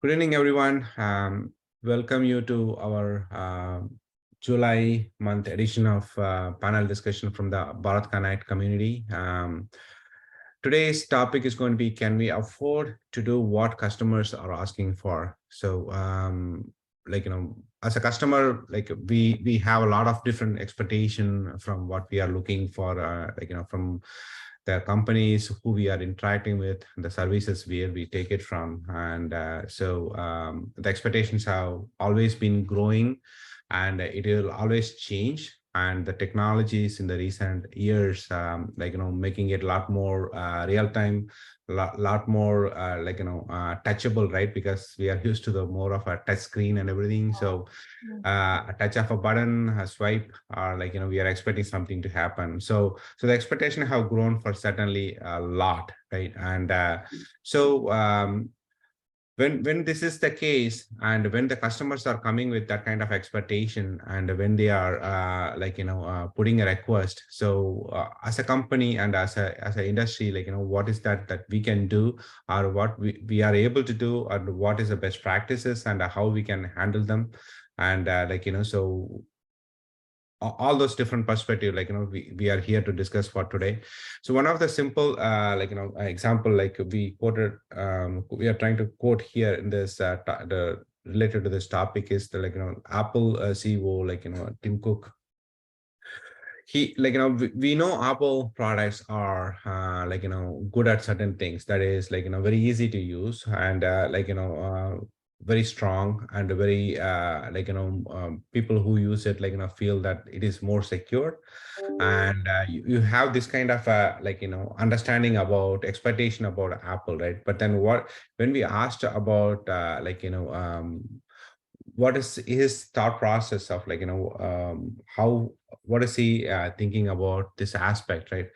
Good evening, everyone. Welcome you to our July month edition of panel discussion from the Bharat Connect community. Today's topic is going to be, can we afford to do what customers are asking for? So, as a customer, we have a lot of different expectation from what we are looking for, from the companies who we are interacting with, the services where we take it from. And the expectations have always been growing, and it will always change. And the technologies in the recent years, making it a lot more real time, lot more touchable, right? Because we are used to the more of a touch screen and everything. So a touch of a button, a swipe, or we are expecting something to happen. So the expectation have grown for certainly a lot, right? And when this is the case, and when the customers are coming with that kind of expectation, and when they are putting a request, so as a company and as a industry, what is that we can do, or what we are able to do, and what is the best practices, and how we can handle them. And so all those different perspectives, we are here to discuss for today. So one of the simple example, we quoted, we are trying to quote here in this the related to this topic is the Apple CEO, Tim Cook. He we know Apple products are good at certain things, that is very easy to use, and very strong, and very people who use it feel that it is more secure. And you have this kind of understanding about expectation about Apple, right? But then when we asked about what is his thought process of how, what is he thinking about this aspect, right?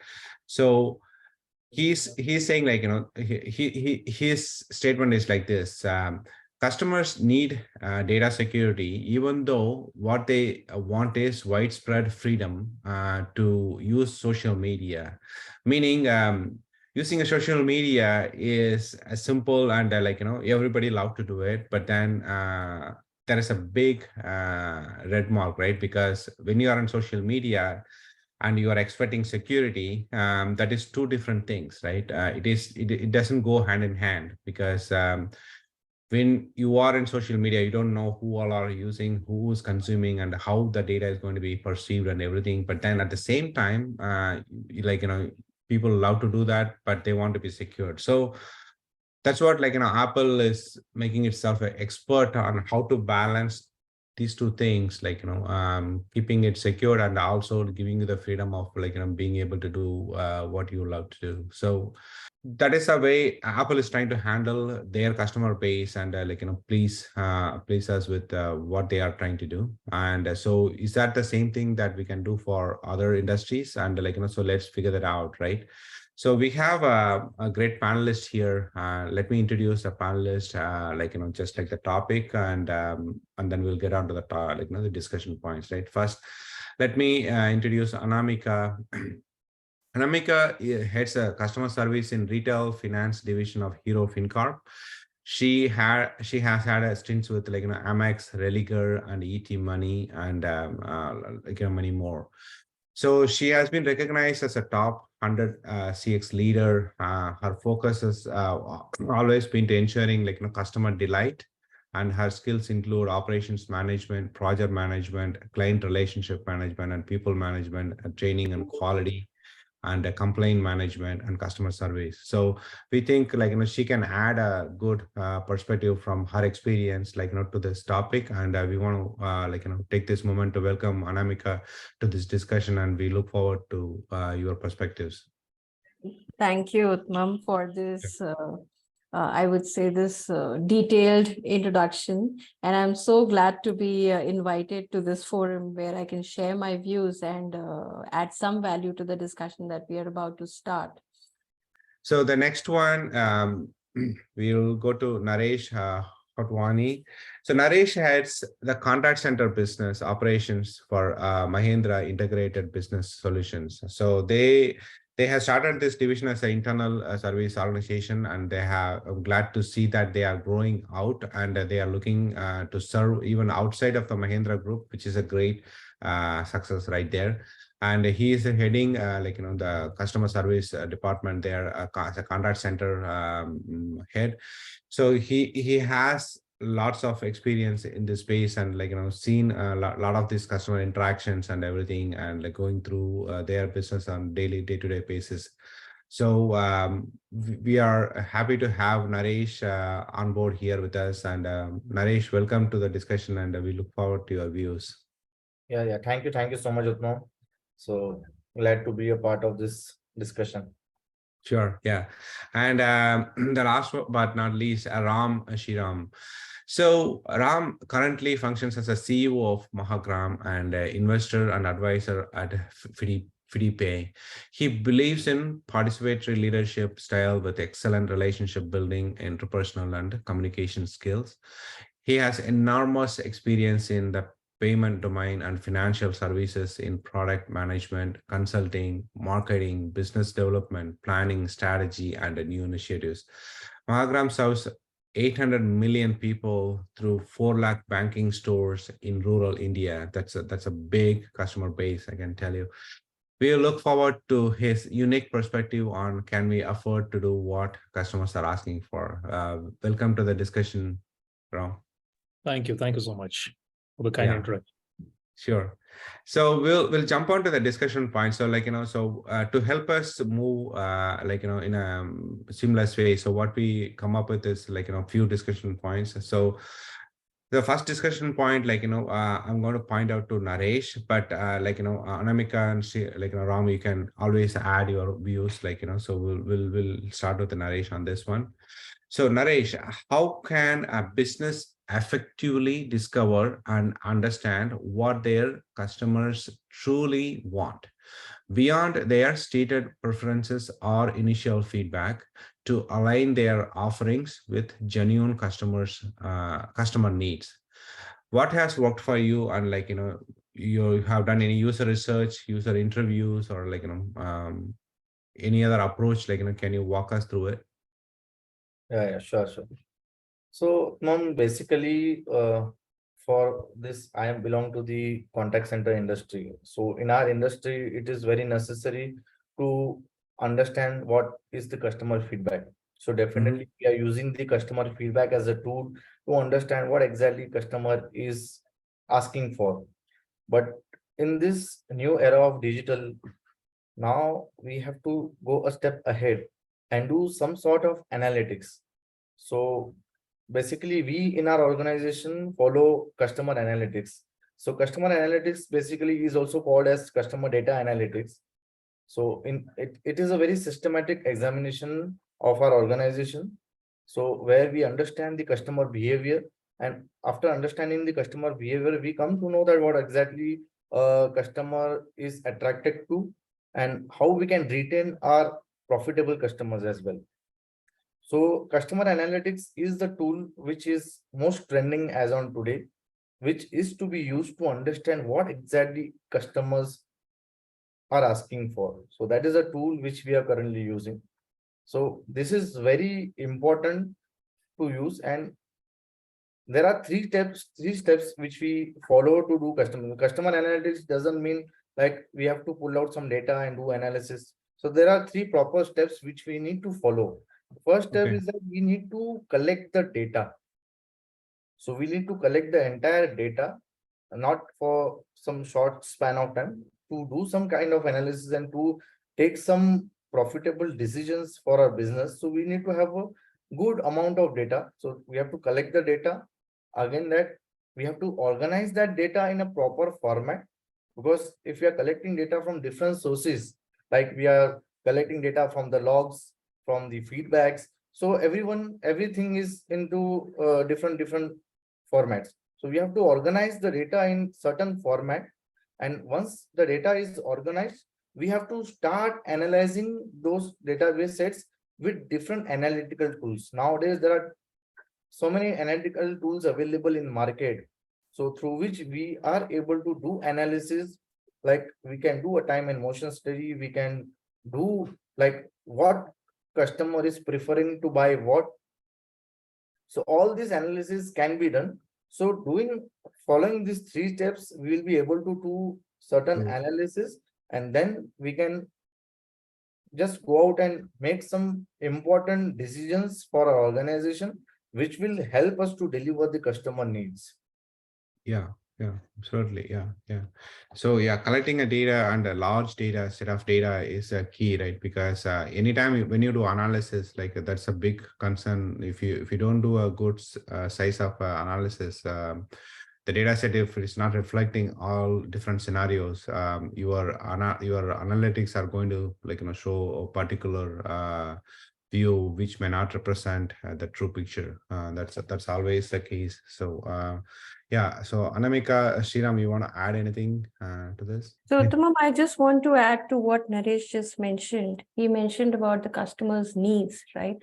So he's saying his statement is like this: customers need data security, even though what they want is widespread freedom to use social media. Meaning, using a social media is simple, and everybody love to do it, but then there is a big red mark, right? Because when you are on social media and you are expecting security, that is two different things, right? It doesn't go hand in hand, because when you are in social media, you don't know who all are using, who is consuming, and how the data is going to be perceived and everything. But then at the same time, people love to do that, but they want to be secured. So that's what Apple is making itself an expert on how to balance these two things, keeping it secure and also giving you the freedom of being able to do what you love to do. So that is a way Apple is trying to handle their customer base, and please us with what they are trying to do. And so is that the same thing that we can do for other industries? And so let's figure that out, right? So we have a great panelist here. Let me introduce the panelist, just like the topic, and then we'll get on to the the discussion points, right? First, let me introduce Anamika. Anamika heads a customer service in retail finance division of Hero FinCorp. She has had a stints with Amex, Religer, and ET Money, and many more. So she has been recognized as a top 100 CX leader. Her focus has always been to ensuring customer delight, and her skills include operations management, project management, client relationship management, and people management, training and quality, and complaint management, and customer service. So we think she can add a good perspective from her experience to this topic. And we want to take this moment to welcome Anamika to this discussion, and we look forward to your perspectives. Thank you, Utmam, for this I would say this detailed introduction, and I'm so glad to be invited to this forum where I can share my views and add some value to the discussion that we are about to start. So the next one, we'll go to Naresh Hotwani. So Naresh heads the contact center business operations for Mahindra Integrated Business Solutions. So they they have started this division as an internal service organization, and they have, I'm glad to see that they are growing out, and they are looking to serve even outside of the Mahindra Group, which is a great success right there. And he is heading the customer service department there, as a contact center head. So he has lots of experience in this space, and seen a lot of these customer interactions and everything, and like going through their business on day-to-day basis. So we are happy to have Naresh on board here with us. And Naresh, welcome to the discussion, and we look forward to your views. Yeah. Thank you so much, Uttam. So glad to be a part of this discussion. Sure. Yeah. And the last but not least, Ram Shiram. So Ram currently functions as a CEO of Mahagram and investor and advisor at FidiPay. He believes in participatory leadership style with excellent relationship building, interpersonal and communication skills. He has enormous experience in the payment domain and financial services in product management, consulting, marketing, business development, planning, strategy, and new initiatives. Mahagram serves 800 million people through 4 lakh banking stores in rural India. That's a big customer base, I can tell you. We look forward to his unique perspective on can we afford to do what customers are asking for. Welcome to the discussion, Ram. Thank you so much for the kind introduction. Sure. So we'll jump on to the discussion point. So to help us move in a seamless way, so what we come up with is few discussion points. So the first discussion point, I'm going to point out to Naresh, but Anamika and Ram, you can always add your views, so we'll start with the Naresh on this one. So Naresh, how can a business effectively discover and understand what their customers truly want beyond their stated preferences or initial feedback to align their offerings with genuine customer needs? What has worked for you, and you have done any user research, user interviews, or any other approach, can you walk us through it? Yeah, sure. So, Mom, basically, for this, I belong to the contact center industry. So, in our industry, it is very necessary to understand what is the customer feedback. So, definitely, we are using the customer feedback as a tool to understand what exactly customer is asking for. But in this new era of digital, now we have to go a step ahead and do some sort of analytics. So basically, we in our organization follow customer analytics. So customer analytics basically is also called as customer data analytics. So it is a very systematic examination of our organization. So where we understand the customer behavior, and after understanding the customer behavior, we come to know that what exactly customer is attracted to and how we can retain our profitable customers as well. So customer analytics is the tool which is most trending as on today, which is to be used to understand what exactly customers are asking for. So that is a tool which we are currently using. So this is very important to use, and there are three steps which we follow to do customer analytics. Doesn't mean like we have to pull out some data and do analysis. So there are three proper steps which we need to follow. First step is that we need to collect the data. So we need to collect the entire data, not for some short span of time, to do some kind of analysis and to take some profitable decisions for our business. So we need to have a good amount of data. So we have to collect the data. Again, that we have to organize that data in a proper format, because if we are collecting data from different sources, like we are collecting data from the logs, from the feedbacks, so everything is into different formats. So we have to organize the data in certain format, and once the data is organized, we have to start analyzing those database sets with different analytical tools. Nowadays there are so many analytical tools available in market, so through which we are able to do analysis. Like we can do a time and motion study, we can do like what customer is preferring to buy what. So all this analysis can be done. So following these 3 steps, we will be able to do certain Mm. analysis, and then we can just go out and make some important decisions for our organization, which will help us to deliver the customer needs. Yeah, yeah, absolutely. Yeah, yeah. So yeah, collecting a data and a large data set of data is a key, right? Because anytime when you do analysis, like that's a big concern. If you don't do a good size of analysis, the data set, if it's not reflecting all different scenarios, your analytics are going to show a particular view which may not represent the true picture. That's always the case. So yeah, so Anamika, Sriram, you want to add anything to this? So, Tumam, I just want to add to what Naresh just mentioned. He mentioned about the customer's needs, right?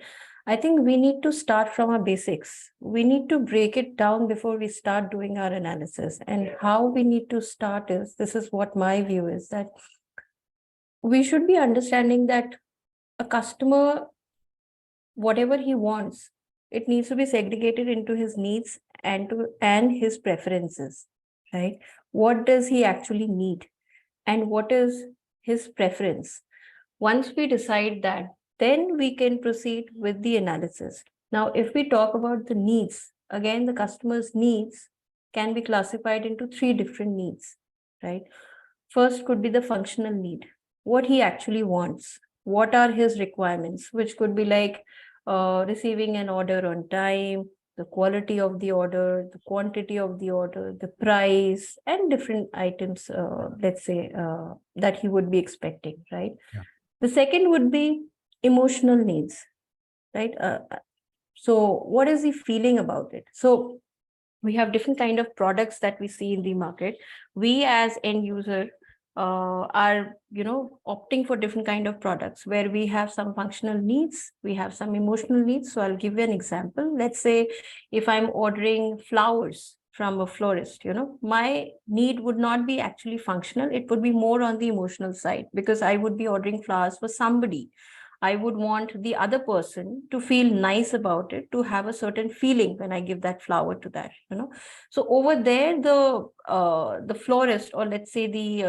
I think we need to start from our basics. We need to break it down before we start doing our analysis. And how we need to start is, this is what my view is, that we should be understanding that a customer, whatever he wants, it needs to be segregated into his needs and his preferences, right? What does he actually need? And what is his preference? Once we decide that, then we can proceed with the analysis. Now, if we talk about the needs, again, the customer's needs can be classified into 3 different needs, right? First could be the functional need, what he actually wants, what are his requirements, which could be like receiving an order on time, the quality of the order, the quantity of the order, the price, and different items, let's say, that he would be expecting, right? Yeah. The second would be emotional needs, right? So what is he feeling about it? So we have different kind of products that we see in the market. We as end user are opting for different kind of products where we have some functional needs, we have some emotional needs. So I'll give you an example. Let's say if I'm ordering flowers from a florist, my need would not be actually functional, it would be more on the emotional side, because I would be ordering flowers for somebody. I would want the other person to feel nice about it, to have a certain feeling when I give that flower to that, So over there, the florist, or let's say the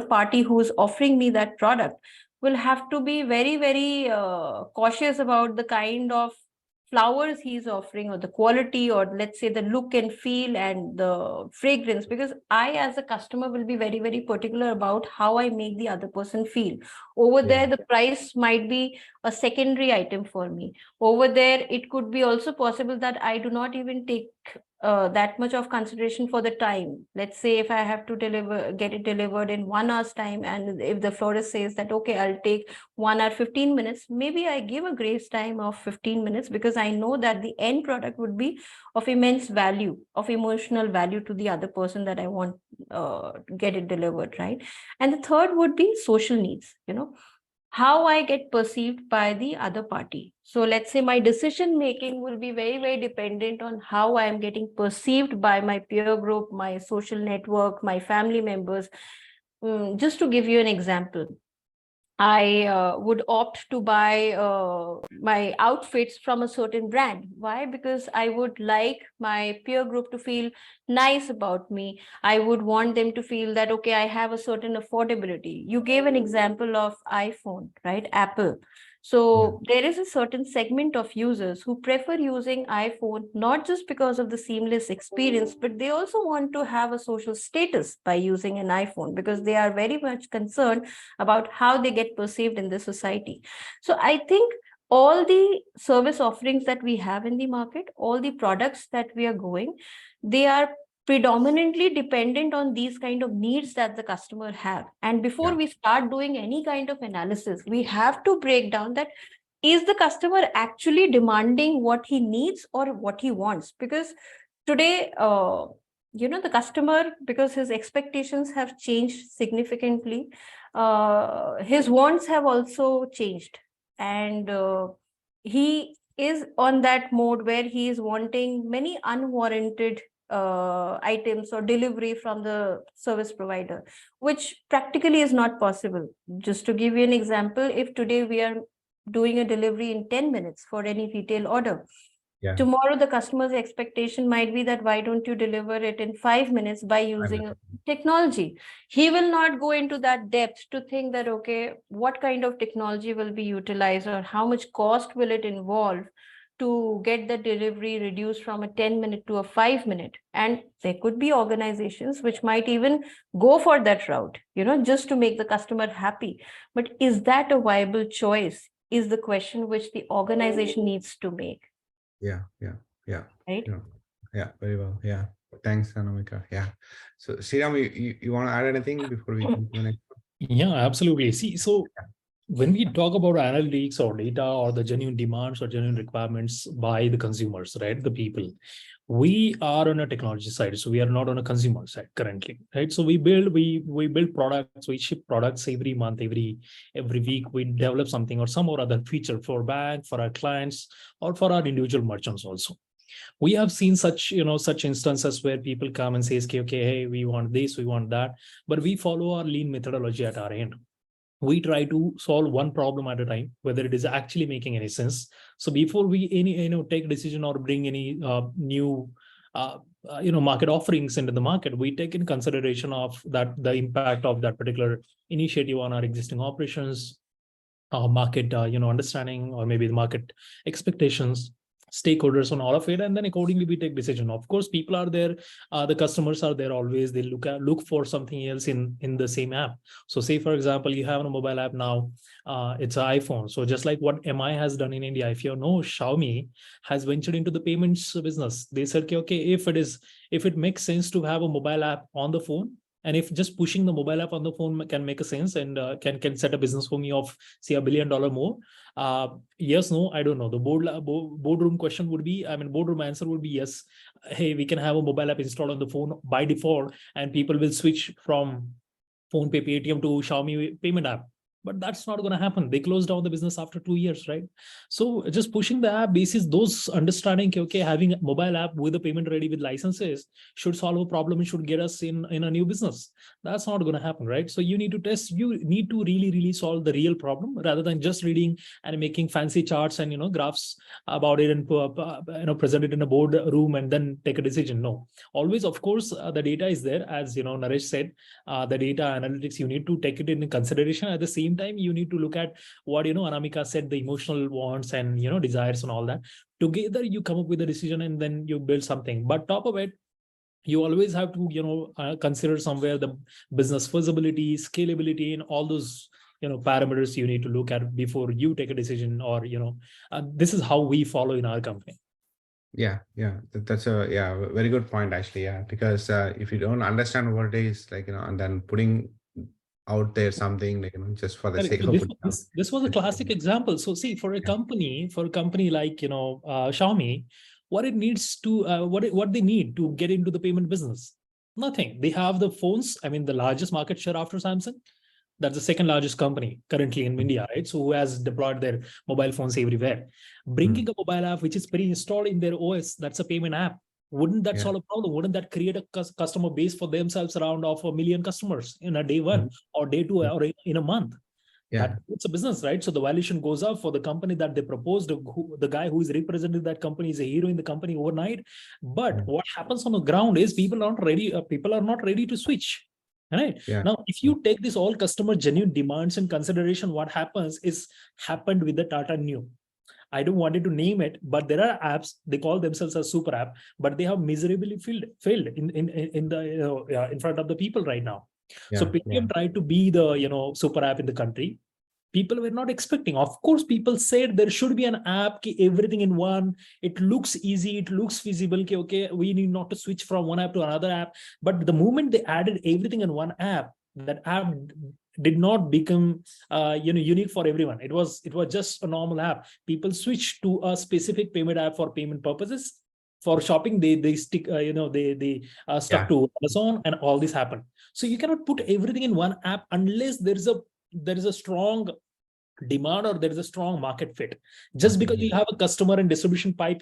party who's offering me that product, will have to be very, very cautious about the kind of flowers he's offering, or the quality, or let's say the look and feel and the fragrance, because I as a customer will be very, very particular about how I make the other person feel. Over there, the price might be a secondary item for me. Over there, it could be also possible that I do not even take that much of consideration for the time. Let's say if I have to get it delivered in 1 hour's time, and if the florist says that, okay, I'll take 1 hour 15 minutes, maybe I give a grace time of 15 minutes, because I know that the end product would be of immense value, of emotional value to the other person that I want get it delivered, right? And the third would be social needs, how I get perceived by the other party. So let's say my decision making will be very, very dependent on how I am getting perceived by my peer group, my social network, my family members. Just to give you an example, I would opt to buy my outfits from a certain brand. Why? Because I would like my peer group to feel nice about me. I would want them to feel that, okay, I have a certain affordability. You gave an example of iPhone, right? Apple. So there is a certain segment of users who prefer using iPhone, not just because of the seamless experience, but they also want to have a social status by using an iPhone, because they are very much concerned about how they get perceived in the society. So I think all the service offerings that we have in the market, all the products that we are going, they are predominantly dependent on these kind of needs that the customer have. And before we start doing any kind of analysis, we have to break down that, is the customer actually demanding what he needs or what he wants? Because today, the customer, because his expectations have changed significantly, his wants have also changed, and he is on that mode where he is wanting many unwarranted items or delivery from the service provider, which practically is not possible. Just to give you an example, if today we are doing a delivery in 10 minutes for any retail order, Yeah. tomorrow the customer's expectation might be that why don't you deliver it in 5 minutes by using technology. He will not go into that depth to think that, okay, what kind of technology will be utilized or how much cost will it involve to get the delivery reduced from a 10-minute to a 5-minute. And there could be organizations which might even go for that route, just to make the customer happy. But is that a viable choice is the question which the organization needs to make. Yeah. Right. Yeah, very well. Yeah. Thanks, Anamika. Yeah. So Sriram, you want to add anything before we come to the next one? Yeah, absolutely. See, so when we talk about analytics or data or the genuine demands or genuine requirements by the consumers, right, the people, we are on a technology side, so we are not on a consumer side currently, right? So we build products, we ship products every month, every week. We develop something or some or other feature for bank, for our clients, or for our individual merchants also. We have seen such instances where people come and say, okay, hey, we want this, we want that, but we follow our lean methodology at our end. We try to solve one problem at a time, whether it is actually making any sense. So before we take a decision or bring any new market offerings into the market, we take in consideration of that the impact of that particular initiative on our existing operations, our market understanding, or maybe the market expectations, stakeholders on all of it, and then accordingly we take decision. Of course, people are there, the customers are there always. They look for something else in the same app. So say for example, you have a mobile app now, it's an iPhone. So just like what MI has done in India, if you know, Xiaomi has ventured into the payments business. They said, okay, if it makes sense to have a mobile app on the phone, and if just pushing the mobile app on the phone can make a sense and can set a business for me of say $1 billion more, yes, no, I don't know. The boardroom question would be, boardroom answer would be yes. Hey, we can have a mobile app installed on the phone by default, and people will switch from PhonePe, Paytm to Xiaomi payment app. But that's not going to happen. They closed down the business after 2 years, right? So just pushing the app basis, those understanding, okay, having a mobile app with a payment ready with licenses should solve a problem and should get us in a new business. That's not going to happen, right? So you need to test, you need to really solve the real problem rather than just reading and making fancy charts and graphs about it and present it in a board room and then take a decision. No, always, of course, the data is there. As Naresh said, the data analytics, you need to take it in consideration. At the same time, you need to look at what Anamika said, the emotional wants and desires and all that. Together you come up with a decision and then you build something. But top of it, you always have to consider somewhere the business feasibility, scalability, and all those parameters you need to look at before you take a decision. Or this is how we follow in our company. Yeah, that's a very good point actually. Yeah, because if you don't understand what it is, and then putting out there something just for the sake of it. This was a classic example. So see, for a company like Xiaomi, what it needs to what they need to get into the payment business, nothing. They have the phones, the largest market share after Samsung. That's the second largest company currently in India, right? So who has deployed their mobile phones everywhere. Bringing a mobile app which is pre-installed in their OS, that's a payment app. Wouldn't that solve a problem? Wouldn't that create a customer base for themselves around of 1 million customers in a day one or day two or in a month? Yeah, it's a business, right? So the valuation goes up for the company that they proposed. The guy who is representing that company is a hero in the company overnight. But what happens on the ground is people are not ready. People are not ready to switch. Right. Now, if you take this all customer genuine demands in consideration, what happens is happened with the Tata Neu. I don't want to name it, but there are apps, they call themselves a super app, but they have miserably failed in front of the people right now. So Paytm tried to be the super app in the country. People were not expecting. Of course, people said there should be an app, everything in one. It looks easy, it looks feasible. Okay, we need not to switch from one app to another app. But the moment they added everything in one app, that app did not become unique for everyone. It was just a normal app. People switched to a specific payment app for payment purposes. For shopping, they stick they stuck to Amazon, and all this happened. So you cannot put everything in one app unless there is a strong demand or there is a strong market fit. Just because you have a customer and distribution pipe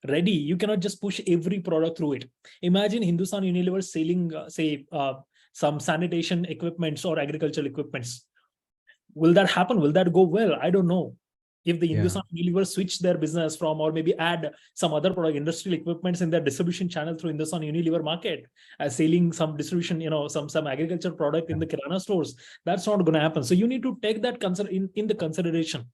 ready, you cannot just push every product through it. Imagine Hindustan Unilever selling, some sanitation equipments or agricultural equipments. Will that happen? Will that go well? I don't know. If the Hindustan Unilever switch their business from, or maybe add some other product, industrial equipments in their distribution channel through Hindustan Unilever market, as selling some distribution, some agriculture product in the Kirana stores, that's not going to happen. So you need to take that in the consideration,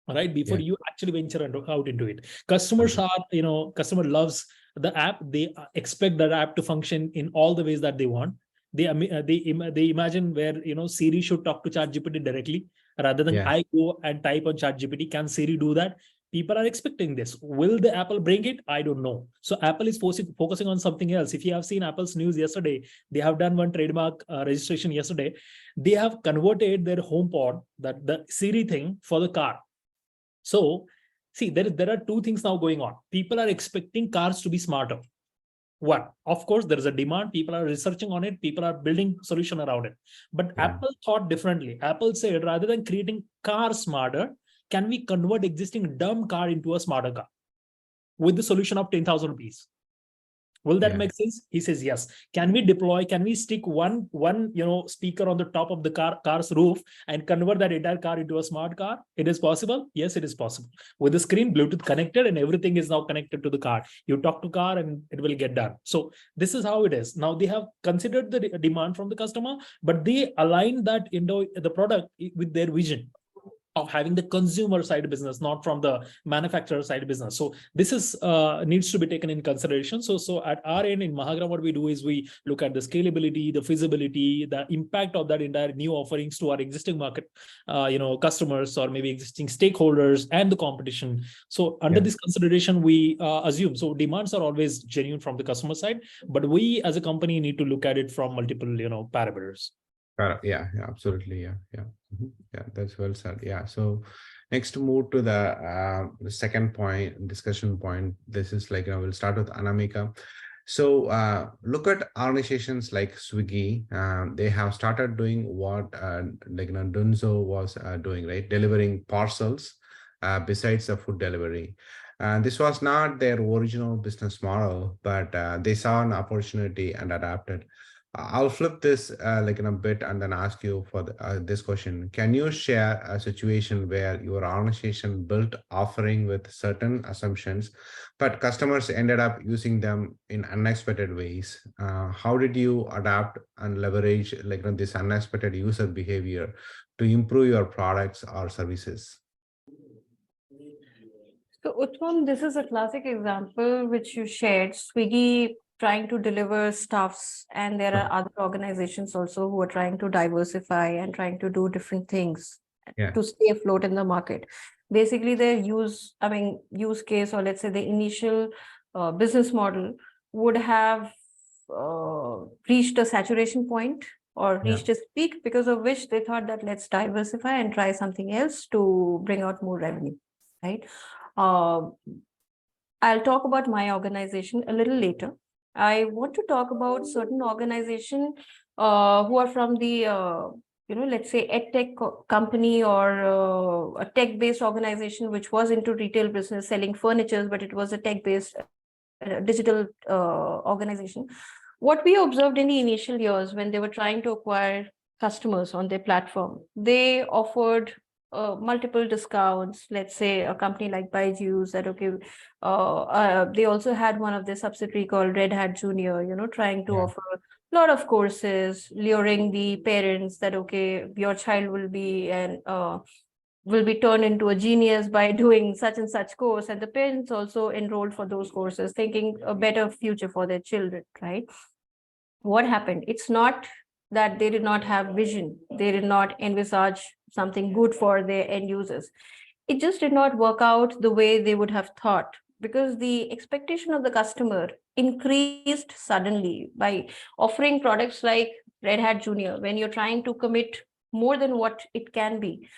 right, before you actually venture out into it. Customers are, customer loves the app. They expect that app to function in all the ways that they want. They imagine where, Siri should talk to ChatGPT directly rather than I go and type on ChatGPT. Can Siri do that? People are expecting this. Will the Apple bring it? I don't know. So Apple is focusing on something else. If you have seen Apple's news yesterday, they have done one trademark registration yesterday. They have converted their HomePod, the Siri thing, for the car. So see, there are two things now going on. People are expecting cars to be smarter. One, of course, there is a demand. People are researching on it. People are building solution around it. But Apple thought differently. Apple said, rather than creating cars smarter, can we convert existing dumb car into a smarter car with the solution of 10,000 rupees? Will that make sense? He says yes. Can we deploy? Can we stick one speaker on the top of the car's roof and convert that entire car into a smart car? It is possible. Yes, it is possible. With the screen Bluetooth connected and everything is now connected to the car. You talk to car and it will get done. So this is how it is. Now they have considered the demand from the customer, but they align that into the product with their vision of having the consumer side business, not from the manufacturer side business. So this is needs to be taken in consideration. So at our end in Mahagram, what we do is we look at the scalability, the feasibility, the impact of that entire new offerings to our existing market, customers or maybe existing stakeholders and the competition. So under this consideration, we assume, so demands are always genuine from the customer side, but we as a company need to look at it from multiple, parameters. Yeah, absolutely. Yeah, that's well said. Yeah. So next to move to the second point, discussion point. This is like, we'll start with Anamika. So look at organizations like Swiggy. They have started doing what Dunzo was doing, right? Delivering parcels besides the food delivery. This was not their original business model, but they saw an opportunity and adapted. I'll flip this in a bit and then ask you for this question. Can you share a situation where your organization built offering with certain assumptions, but customers ended up using them in unexpected ways? How did you adapt and leverage this unexpected user behavior to improve your products or services? So Uttam, this is a classic example which you shared. Swiggy trying to deliver stuffs, and there are other organizations also who are trying to diversify and trying to do different things to stay afloat in the market. Basically, their use case, or let's say the initial business model would have reached a saturation point or reached its peak, because of which they thought that let's diversify and try something else to bring out more revenue, right? I'll talk about my organization a little later. I want to talk about certain organization who are from the, let's say EdTech company or a tech-based organization which was into retail business, selling furniture, but it was a tech-based digital organization. What we observed in the initial years when they were trying to acquire customers on their platform, they offered multiple discounts. Let's say a company like Byju's that they also had one of their subsidiary called Red Hat Junior, trying to offer a lot of courses, luring the parents that your child will be turned into a genius by doing such and such course, and the parents also enrolled for those courses, thinking a better future for their children, right? What happened? It's not that they did not have vision, they did not envisage something good for their end users. It just did not work out the way they would have thought, because the expectation of the customer increased suddenly by offering products like Red Hat Junior. When you're trying to commit more than what it can be,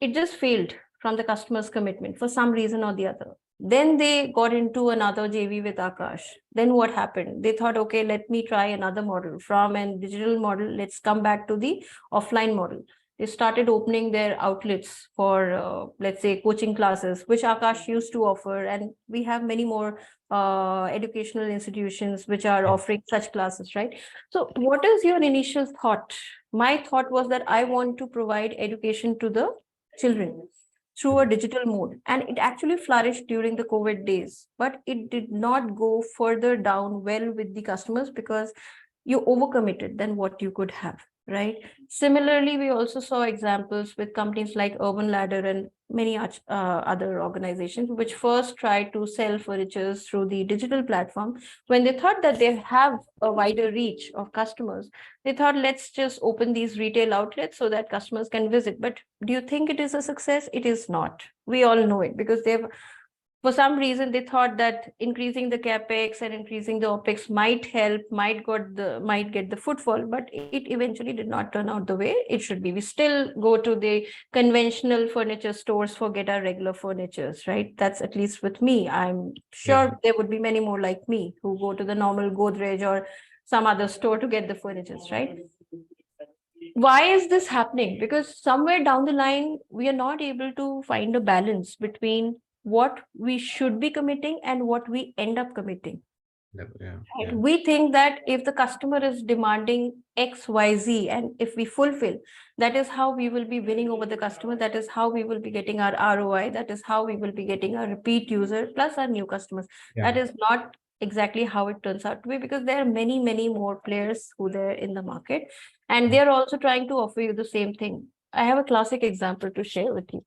it just failed from the customer's commitment for some reason or the other. Then they got into another JV with Akash. Then what happened? They thought, let me try another model. From a digital model, let's come back to the offline model. They started opening their outlets for, let's say, coaching classes, which Akash used to offer. And we have many more educational institutions which are offering such classes, right? So what is your initial thought? My thought was that I want to provide education to the children through a digital mode. And it actually flourished during the COVID days, but it did not go further down well with the customers because you overcommitted than what you could have, right? Similarly, we also saw examples with companies like Urban Ladder and many other organizations which first tried to sell furniture through the digital platform. When they thought that they have a wider reach of customers, they thought, let's just open these retail outlets so that customers can visit. But do you think it is a success? It is not. We all know it because they've, for some reason, they thought that increasing the capex and increasing the opex might help, might get the footfall, but it eventually did not turn out the way it should be. We still go to the conventional furniture stores for get our regular furnitures, right? That's at least with me. I'm sure there would be many more like me who go to the normal Godrej or some other store to get the furnitures, right? Why is this happening? Because somewhere down the line, we are not able to find a balance between what we should be committing and what we end up committing. Right? We think that if the customer is demanding X, Y, Z, and if we fulfill, that is how we will be winning over the customer. That is how we will be getting our ROI. That is how we will be getting our repeat user plus our new customers. That is not exactly how it turns out to be, because there are many, many more players who are in the market, and they're also trying to offer you the same thing. I have a classic example to share with you.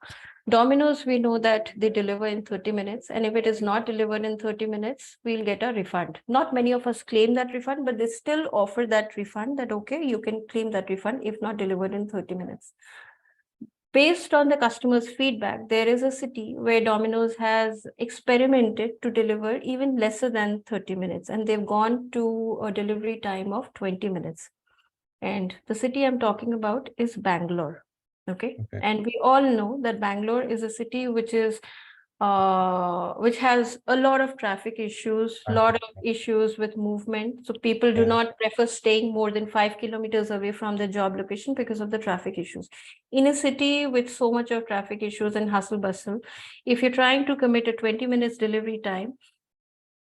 Domino's, we know that they deliver in 30 minutes. And if it is not delivered in 30 minutes, we'll get a refund. Not many of us claim that refund, but they still offer that refund that, okay, you can claim that refund if not delivered in 30 minutes. Based on the customer's feedback, there is a city where Domino's has experimented to deliver even lesser than 30 minutes. And they've gone to a delivery time of 20 minutes. And the city I'm talking about is Bangalore. Okay. And we all know that Bangalore is a city which is which has a lot of traffic issues, lot of issues with movement. So people do not prefer staying more than 5 kilometers away from their job location because of the traffic issues. In a city with so much of traffic issues and hustle bustle, if you're trying to commit a 20 minutes delivery time,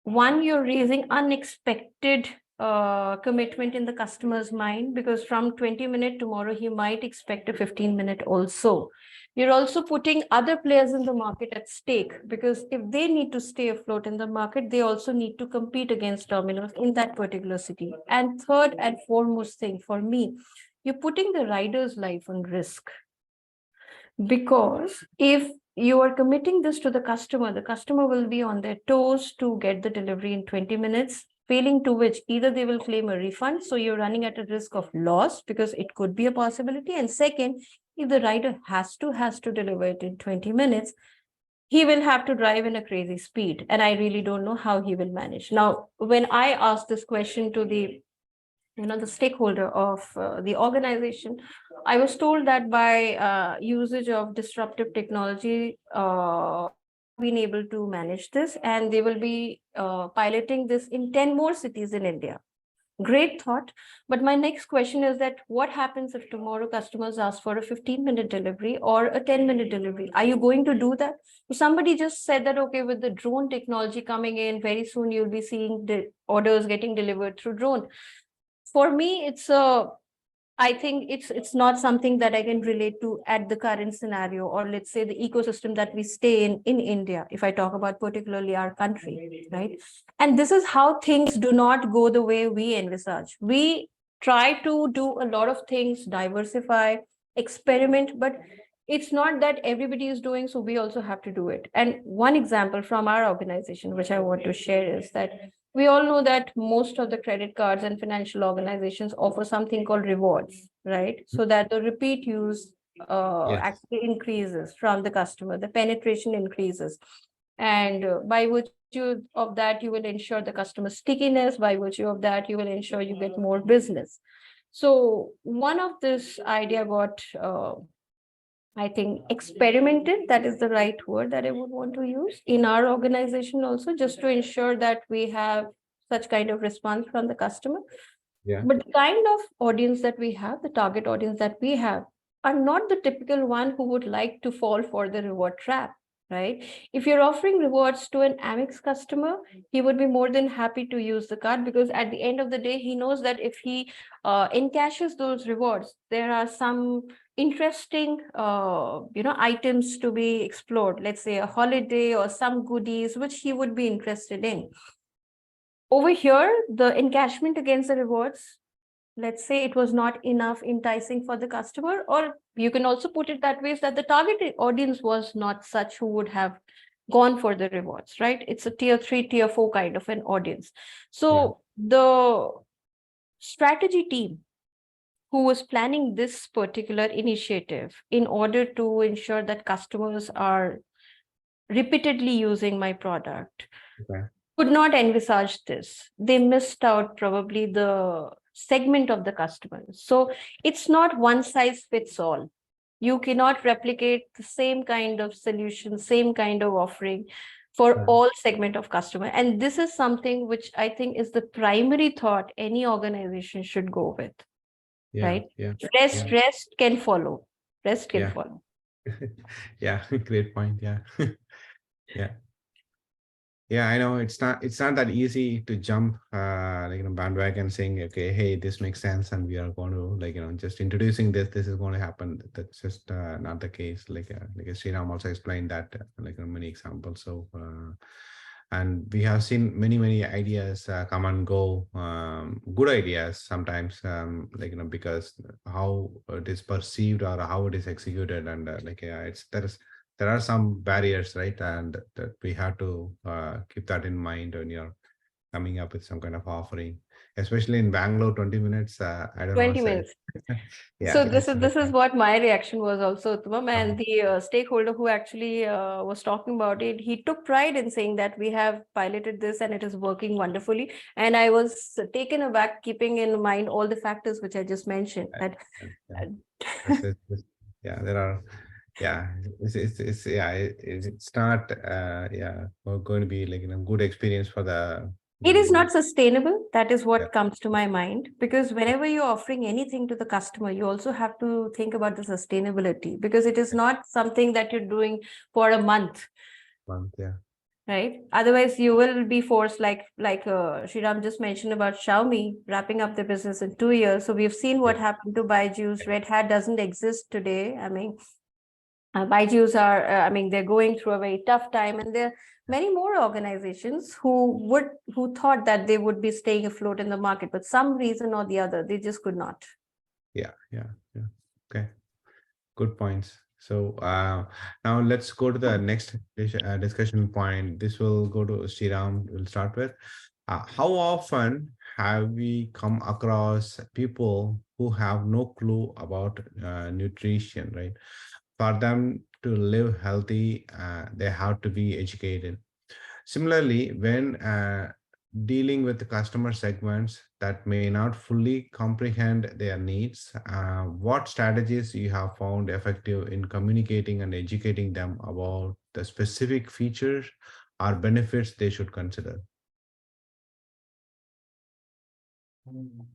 one, you're raising unexpected commitment in the customer's mind, because from 20-minute tomorrow, he might expect a 15-minute also. You're also putting other players in the market at stake, because if they need to stay afloat in the market, they also need to compete against Domino's in that particular city. And third and foremost thing for me, you're putting the rider's life on risk. Because if you are committing this to the customer will be on their toes to get the delivery in 20 minutes, failing to which either they will claim a refund. So you're running at a risk of loss, because it could be a possibility. And second, if the rider has to deliver it in 20 minutes, he will have to drive in a crazy speed. And I really don't know how he will manage. Now, when I asked this question to the stakeholder of the organization, I was told that by usage of disruptive technology, been able to manage this, and they will be piloting this in 10 more cities in India. Great thought. But my next question is that what happens if tomorrow customers ask for a 15-minute delivery or a 10-minute delivery? Are you going to do that? Somebody just said that, okay, with the drone technology coming in, very soon you'll be seeing the orders getting delivered through drone. For me, I think it's not something that I can relate to at the current scenario, or let's say the ecosystem that we stay in India, if I talk about particularly our country, right? And this is how things do not go the way we envisage. We try to do a lot of things, diversify, experiment, but it's not that everybody is doing, so we also have to do it. And one example from our organization, which I want to share, is that we all know that most of the credit cards and financial organizations offer something called rewards, right? So that the repeat use actually increases from the customer, the penetration increases. And by virtue of that, you will ensure the customer stickiness. By virtue of that, you will ensure you get more business. So one of this idea got I think experimented, that is the right word that I would want to use, in our organization also, just to ensure that we have such kind of response from the customer. But the kind of audience that we have, the target audience that we have, are not the typical one who would like to fall for the reward trap, right? If you're offering rewards to an Amex customer, he would be more than happy to use the card, because at the end of the day, he knows that if he encashes those rewards, there are some interesting items to be explored. Let's say a holiday or some goodies which he would be interested in. Over here, the encashment against the rewards, let's say it was not enough enticing for the customer, or you can also put it that way, is that the target audience was not such who would have gone for the rewards, right? It's a tier 3, tier 4 kind of an audience. So the strategy team who was planning this particular initiative in order to ensure that customers are repeatedly using my product could not envisage this. They missed out probably the segment of the customers. So it's not one size fits all. You cannot replicate the same kind of solution, same kind of offering for all segment of customer. And this is something which I think is the primary thought any organization should go with. Right? Rest can follow. Rest can follow. Yeah, great point. Yeah. Yeah, I know it's not that easy to jump bandwagon saying, okay, hey, this makes sense and we are going to just introducing this is going to happen. That's just not the case. Like Sriram also explained that many examples. So and we have seen many ideas come and go, good ideas sometimes, because how it is perceived or how it is executed, and there are some barriers, right? And that we have to keep that in mind when you're coming up with some kind of offering, especially in Bangalore. 20 minutes, I don't 20 know. minutes. So this is what my reaction was also, Uttamam, and the stakeholder who actually was talking about it, he took pride in saying that we have piloted this and it is working wonderfully. And I was taken aback, keeping in mind all the factors which I just mentioned. There are. Yeah, it's not going to be good experience for the. It is not sustainable. That is what comes to my mind, because whenever you're offering anything to the customer, you also have to think about the sustainability, because it is not something that you're doing for a month. Right. Otherwise, you will be forced, like Sriram just mentioned about Xiaomi wrapping up the business in 2 years. So we've seen what happened to Byju's. Red Hat doesn't exist today. I mean, Byju's are, they're going through a very tough time, and there are many more organizations who thought that they would be staying afloat in the market, but some reason or the other, they just could not. Yeah. Okay, good points. So now let's go to the next discussion point. This will go to Sriram. We'll start with how often have we come across people who have no clue about nutrition, right? For them to live healthy, they have to be educated. Similarly, when dealing with the customer segments that may not fully comprehend their needs, what strategies you have found effective in communicating and educating them about the specific features or benefits they should consider?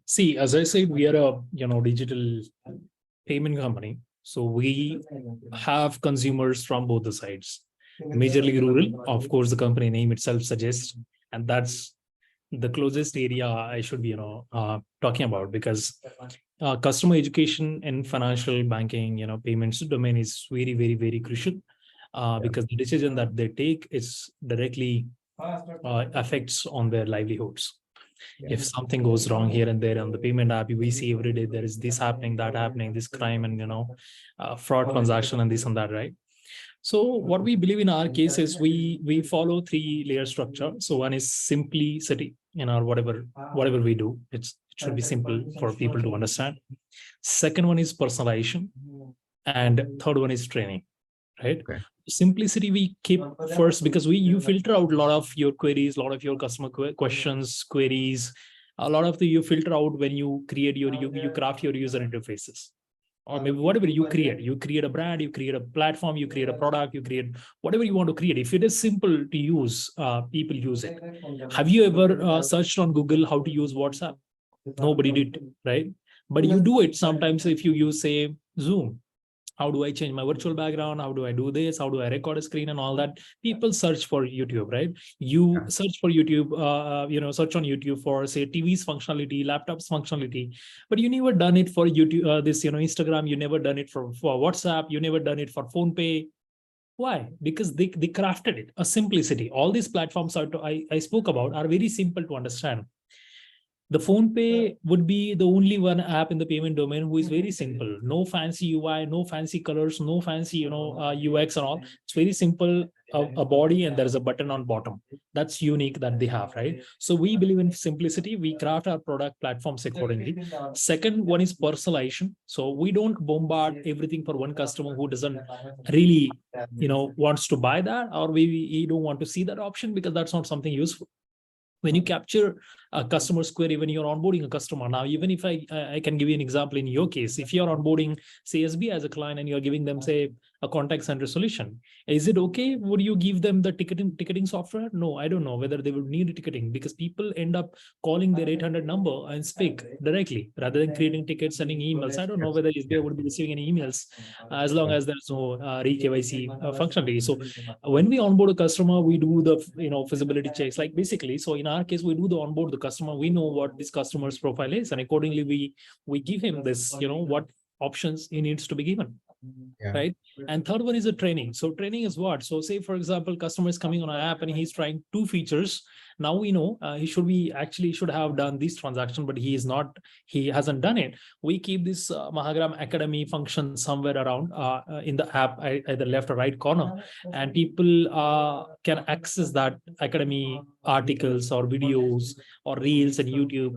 See, as I said, we are a digital payment company. So we have consumers from both the sides, majorly rural. Of course, the company name itself suggests, and that's the closest area I should be, talking about, because customer education in financial banking, payments domain is very, very, very crucial, because the decision that they take is directly affects on their livelihoods. If something goes wrong here and there on the payment app, we see every day there is this happening, that happening, this crime and fraud transaction and this and that, right? So what we believe in our case is we follow 3-layer structure. So one is simplicity in our whatever we do. It should be simple for people to understand. Second one is personalization, and third one is training, right? Okay. Simplicity we keep first, because you filter out a lot of your queries, a lot of your customer questions, queries, a lot of you filter out when you create you craft your user interfaces, or maybe whatever you create a brand, you create a platform, you create a product, you create whatever you want to create. If it is simple to use, people use it. Have you ever searched on Google how to use WhatsApp? Nobody did, right? But you do it sometimes if you use, say, Zoom. How do I change my virtual background? How do I do this? How do I record a screen and all that? People search for YouTube, right? You Yeah. search for YouTube, search on YouTube for say TV's functionality, laptops functionality, but you never done it for YouTube, Instagram. You never done it for WhatsApp. You never done it for PhonePe. Why? Because they crafted it, a simplicity. All these platforms I spoke about are very simple to understand. The PhonePe would be the only one app in the payment domain who is very simple. No fancy UI, no fancy colors, no fancy UX and all. It's very simple. A body and there is a button on bottom. That's unique that they have, right? So we believe in simplicity. We craft our product platforms accordingly. Second one is personalization. So we don't bombard everything for one customer who doesn't really wants to buy that, or we don't want to see that option because that's not something useful. When you capture a customer's query, when you're onboarding a customer, now, even if I can give you an example in your case, if you're onboarding, say, SB as a client and you're giving them, say, a contact center solution, is it okay? Would you give them the ticketing software? No, I don't know whether they would need ticketing, because people end up calling their 800 number and speak directly rather than creating tickets, sending emails. I don't know whether SBI would be receiving any emails as long as there's no re-KYC functionality. So when we onboard a customer, we do the feasibility checks, like basically. So in our case, we do the onboard the customer. We know what this customer's profile is, and accordingly we give him this, what options he needs to be given. Yeah. Right. And third one is the training. So training is what? So say, for example, customer is coming on an app and he's trying 2 features. Now we know he should have done this transaction, but he hasn't done it. We keep this Mahagram Academy function somewhere around in the app, either left or right corner, and people can access that Academy articles or videos or reels and YouTube,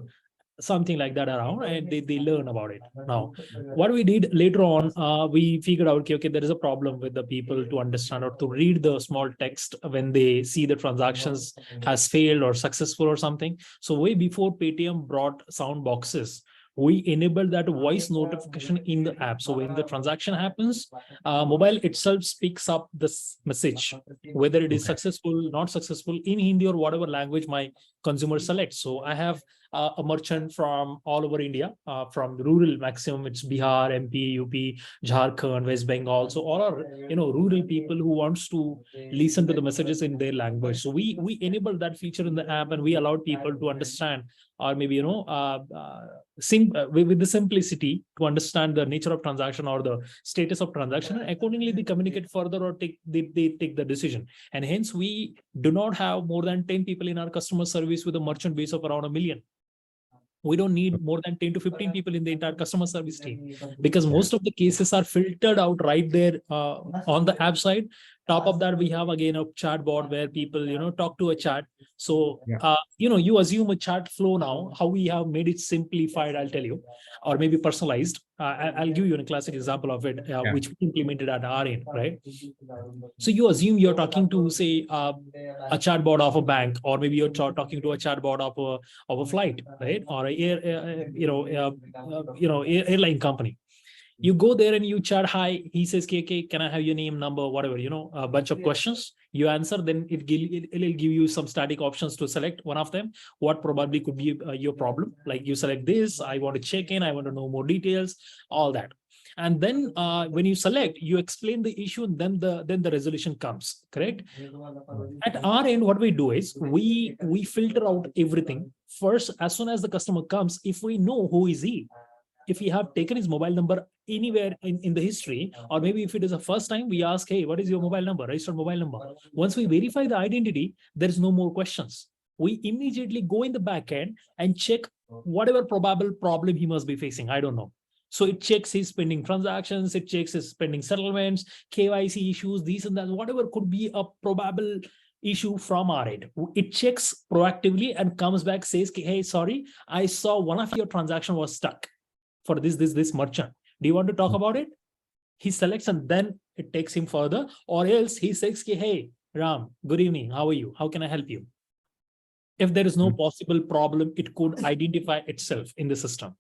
something like that around, and they learn about it. Now, what we did later on, we figured out, okay, there is a problem with the people to understand or to read the small text when they see the transactions has failed or successful or something. So way before Paytm brought sound boxes, we enabled that voice notification in the app. So when the transaction happens, mobile itself speaks up this message, whether it is successful, not successful, in Hindi or whatever language my consumer selects. So I have a merchant from all over India, from rural maximum, it's Bihar, MP, UP, Jharkhand, West Bengal. So all are rural people who wants to listen to the messages in their language. So we enabled that feature in the app, and we allowed people to understand, or maybe with the simplicity to understand the nature of transaction or the status of transaction, and accordingly they communicate further or they take the decision. And hence we do not have more than 10 people in our customer service with a merchant base of around 1 million. We don't need more than 10 to 15 people in the entire customer service team, because most of the cases are filtered out right there on the app side. Top of that, we have again a chat bot where people talk to a chat. So you assume a chat flow. Now how we have made it simplified, I'll tell you, or maybe personalized. I'll give you a classic example of it, which we implemented at our end, right? So you assume you're talking to, say, a chatbot of a bank, or maybe you're talking to a chatbot of a flight, right, or airline company. You go there and you chat, hi, he says, KK, can I have your name, number, whatever, a bunch of questions. You answer, then it'll give you some static options to select one of them. What probably could be your problem? Like you select this, I want to check in, I want to know more details, all that. And then when you select, you explain the issue, and then the resolution comes, correct? At our end, what we do is we filter out everything. First, as soon as the customer comes, if we know who is he, if we have taken his mobile number anywhere in the history, or maybe if it is the first time, we ask, hey, what is your mobile number, registered mobile number. Once we verify the identity, there is no more questions. We immediately go in the back end and check whatever probable problem he must be facing. I don't know. So it checks his pending transactions, it checks his pending settlements, KYC issues, these and that, whatever could be a probable issue from our end. It checks proactively and comes back, says, hey, sorry, I saw one of your transaction was stuck for this merchant. Do you want to talk about it? He selects, and then it takes him further, or else he says, hey, Ram, good evening. How are you? How can I help you? If there is no possible problem, it could identify itself in the system.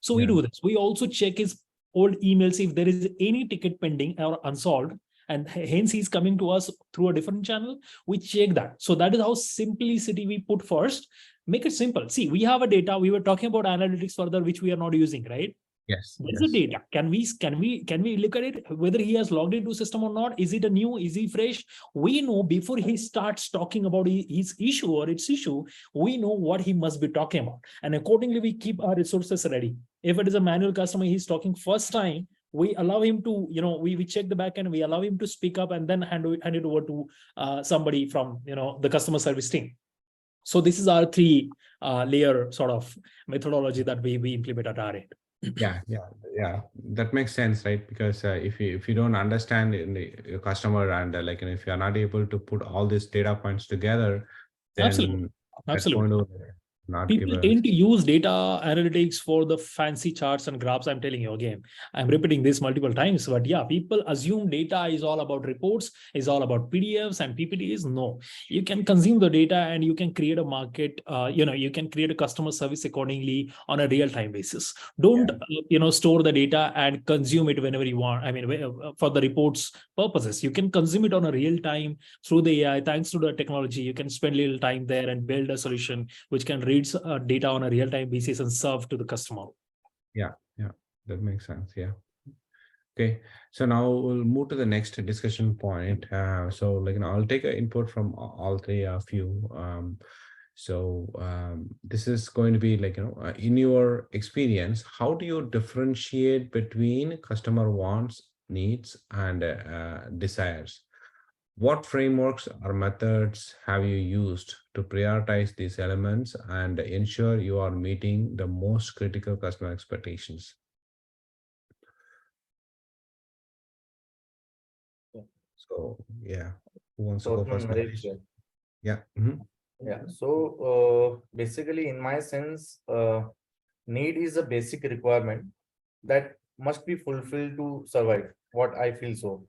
So we do this. We also check his old emails if there is any ticket pending or unsolved, and hence he's coming to us through a different channel. We check that. So that is how simplicity we put first. Make it simple. See, we have a data. We were talking about analytics further, which we are not using, right? Yes. There's Yes. a data. Can we look at it? Whether he has logged into system or not? Is it a new? Is he fresh? We know before he starts talking about his issue or its issue, we know what he must be talking about. And accordingly, we keep our resources ready. If it is a manual customer, he's talking first time, we allow him to, we check the back end, we allow him to speak up and then hand it over to somebody from, the customer service team. So this is our three layer sort of methodology that we implement at our end. Yeah, that makes sense, right? Because if you don't understand your customer and if you are not able to put all these data points together, then Absolutely. that's going to not give People us. tend to use data analytics for the fancy charts and graphs. I'm telling you again, I'm repeating this multiple times, but yeah, people assume data is all about reports, is all about PDFs and PPTs. No, you can consume the data and you can create a market, you can create a customer service accordingly on a real-time basis. Don't, store the data and consume it whenever you want. I mean, for the reports purposes, you can consume it on a real time through the AI. Thanks to the technology, you can spend a little time there and build a solution which can read data on a real-time basis and serve to the customer. Yeah, that makes sense. Yeah. Okay, so now we'll move to the next discussion point. So I'll take an input from all three of you. This is going to be in your experience, how do you differentiate between customer wants, needs, and desires? What frameworks or methods have you used to prioritize these elements and ensure you are meeting the most critical customer expectations? So yeah, who wants to go first? Yeah. Yeah. So basically, in my sense, need is a basic requirement that must be fulfilled to survive. What I feel so.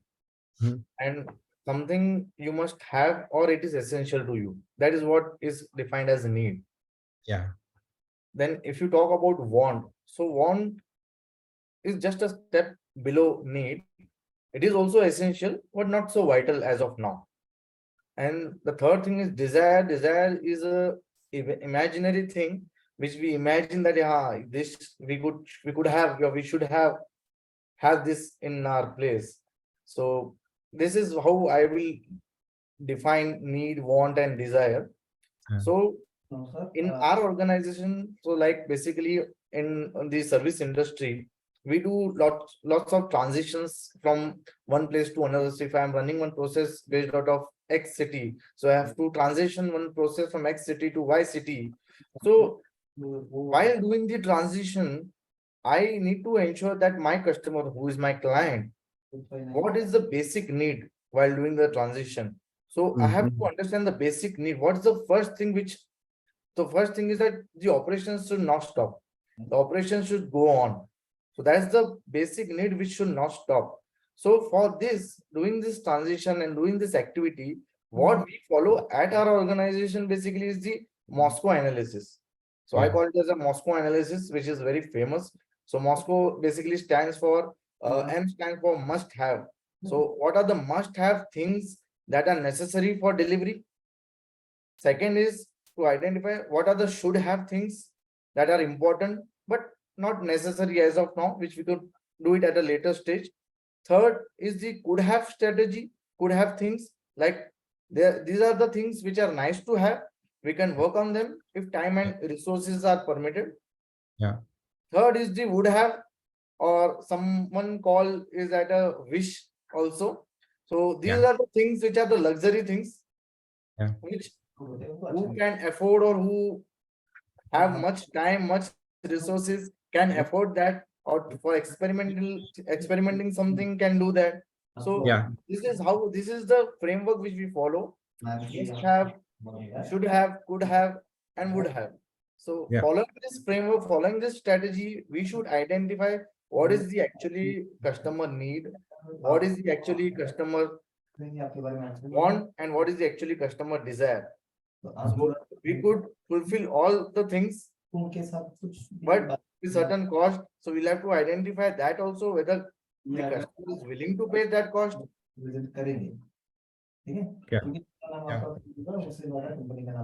Mhm. And something you must have or it is essential to you. That is what is defined as a need. Yeah. Then if you talk about want, so want is just a step below need. It is also essential, but not so vital as of now. And the third thing is desire. Desire is a imaginary thing which we imagine that this we could have, or we should have this in our place. So this is how I will define need, want, and desire. So in our organization, so like basically in the service industry, we do lots of transitions from one place to another. So if I'm running one process based out of X city, so I have to transition one process from X city to Y city. So while doing the transition, I need to ensure that my customer, who is my client, what is the basic need while doing the transition. So I have to understand the basic need. What's the first thing the first thing is that the operations should not stop. The operation should go on. So that's the basic need which should not stop. So for this, doing this transition and doing this activity, what we follow at our organization basically is the Moscow analysis. So I call it as a Moscow analysis, which is very famous. So Moscow basically stands for, M stands for must have. So what are the must have things that are necessary for delivery? Second is to identify what are the should have things that are important, but not necessary as of now, which we could do it at a later stage. Third is the could have strategy, could have things like these are the things which are nice to have. We can work on them if time and resources are permitted. Yeah. Third is the would have, or someone call is at a wish also. So these are the things which are the luxury things, which who can afford or who have much time, much resources can afford that, or for experimenting something can do that. So this is the framework which we follow. Must have, should have, could have, and would have. So following this framework, following this strategy, we should identify what is the actually customer need, what is the actually customer want, and what is the actually customer desire. So we could fulfill all the things, but with certain cost. So we'll have to identify that also, whether the customer is willing to pay that cost.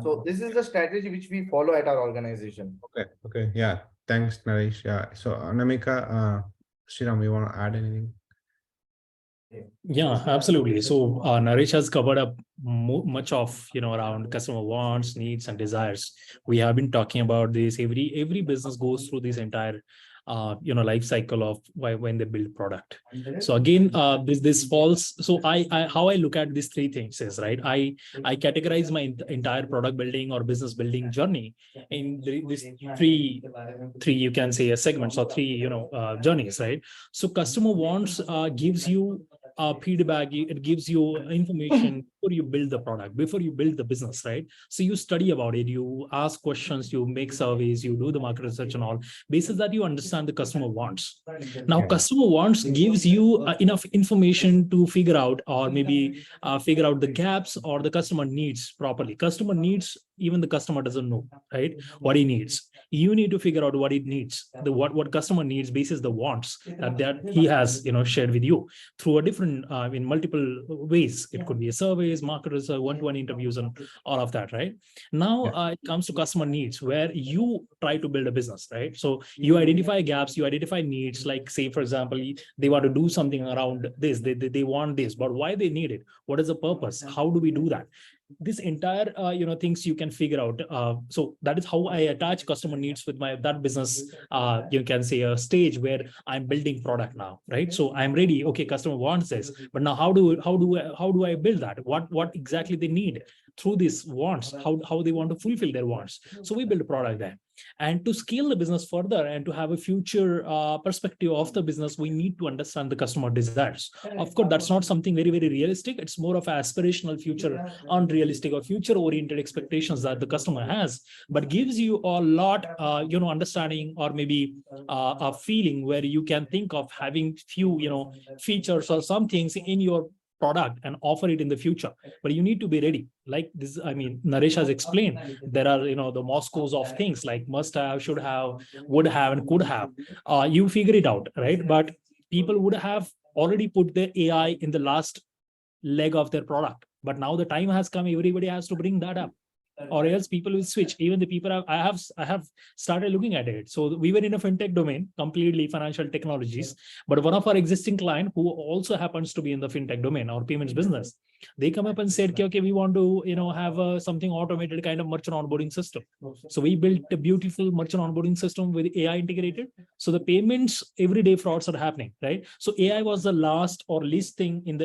So this is the strategy which we follow at our organization. Okay. Yeah. Thanks, Naresh. Yeah. So, Anamika, Sriram, you want to add anything? Yeah, absolutely. So Naresh has covered up much of around customer wants, needs, and desires. We have been talking about this. Every business goes through this entire life cycle of when they build product. So again, this falls. So I how I look at these three things is right. I categorize my entire product building or business building journey in these three you can say segments or three journeys, right? So customer wants gives you feedback. It gives you information before you build the product, before you build the business, right? So you study about it, you ask questions, you make surveys, you do the market research and all. Basis that you understand the customer wants. Now customer wants gives you enough information to figure out, or maybe figure out the gaps or the customer needs properly. Customer needs, even the customer doesn't know, right, what he needs. You need to figure out what he needs, what customer needs basis the wants that he has shared with you through a different in multiple ways. It could be a surveys, market research, one-to-one interviews, and all of that, right? Now it comes to customer needs, where you try to build a business, right? So you identify gaps, you identify needs, like say for example, they want to do something around this, they want this, but why they need it, what is the purpose, how do we do that? This entire things you can figure out. So that is how I attach customer needs with my that business you can say a stage where I'm building product now, right? So I'm ready, okay, customer wants this, but now how do I build that? What exactly they need through these wants, how they want to fulfill their wants. So we build a product there. And to scale the business further and to have a future perspective of the business, we need to understand the customer desires. Of course, that's not something very, very realistic. It's more of aspirational, future unrealistic or future oriented expectations that the customer has, but gives you a lot, understanding, or maybe a feeling where you can think of having few, features or some things in your product and offer it in the future. But you need to be ready. Like this, I mean, Naresh has explained, there are the Moscows of things like must have, should have, would have, and could have. You figure it out, right? But people would have already put their AI in the last leg of their product, but now the time has come, everybody has to bring that up, or else people will switch. Even the people I have started looking at it. So we were in a fintech domain, completely financial technologies, but one of our existing client who also happens to be in the fintech domain or payments business, they come up and said, okay, we want to have something automated kind of merchant onboarding system. So we built a beautiful merchant onboarding system with AI integrated. So the payments, everyday frauds are happening, right? So AI was the last or least thing in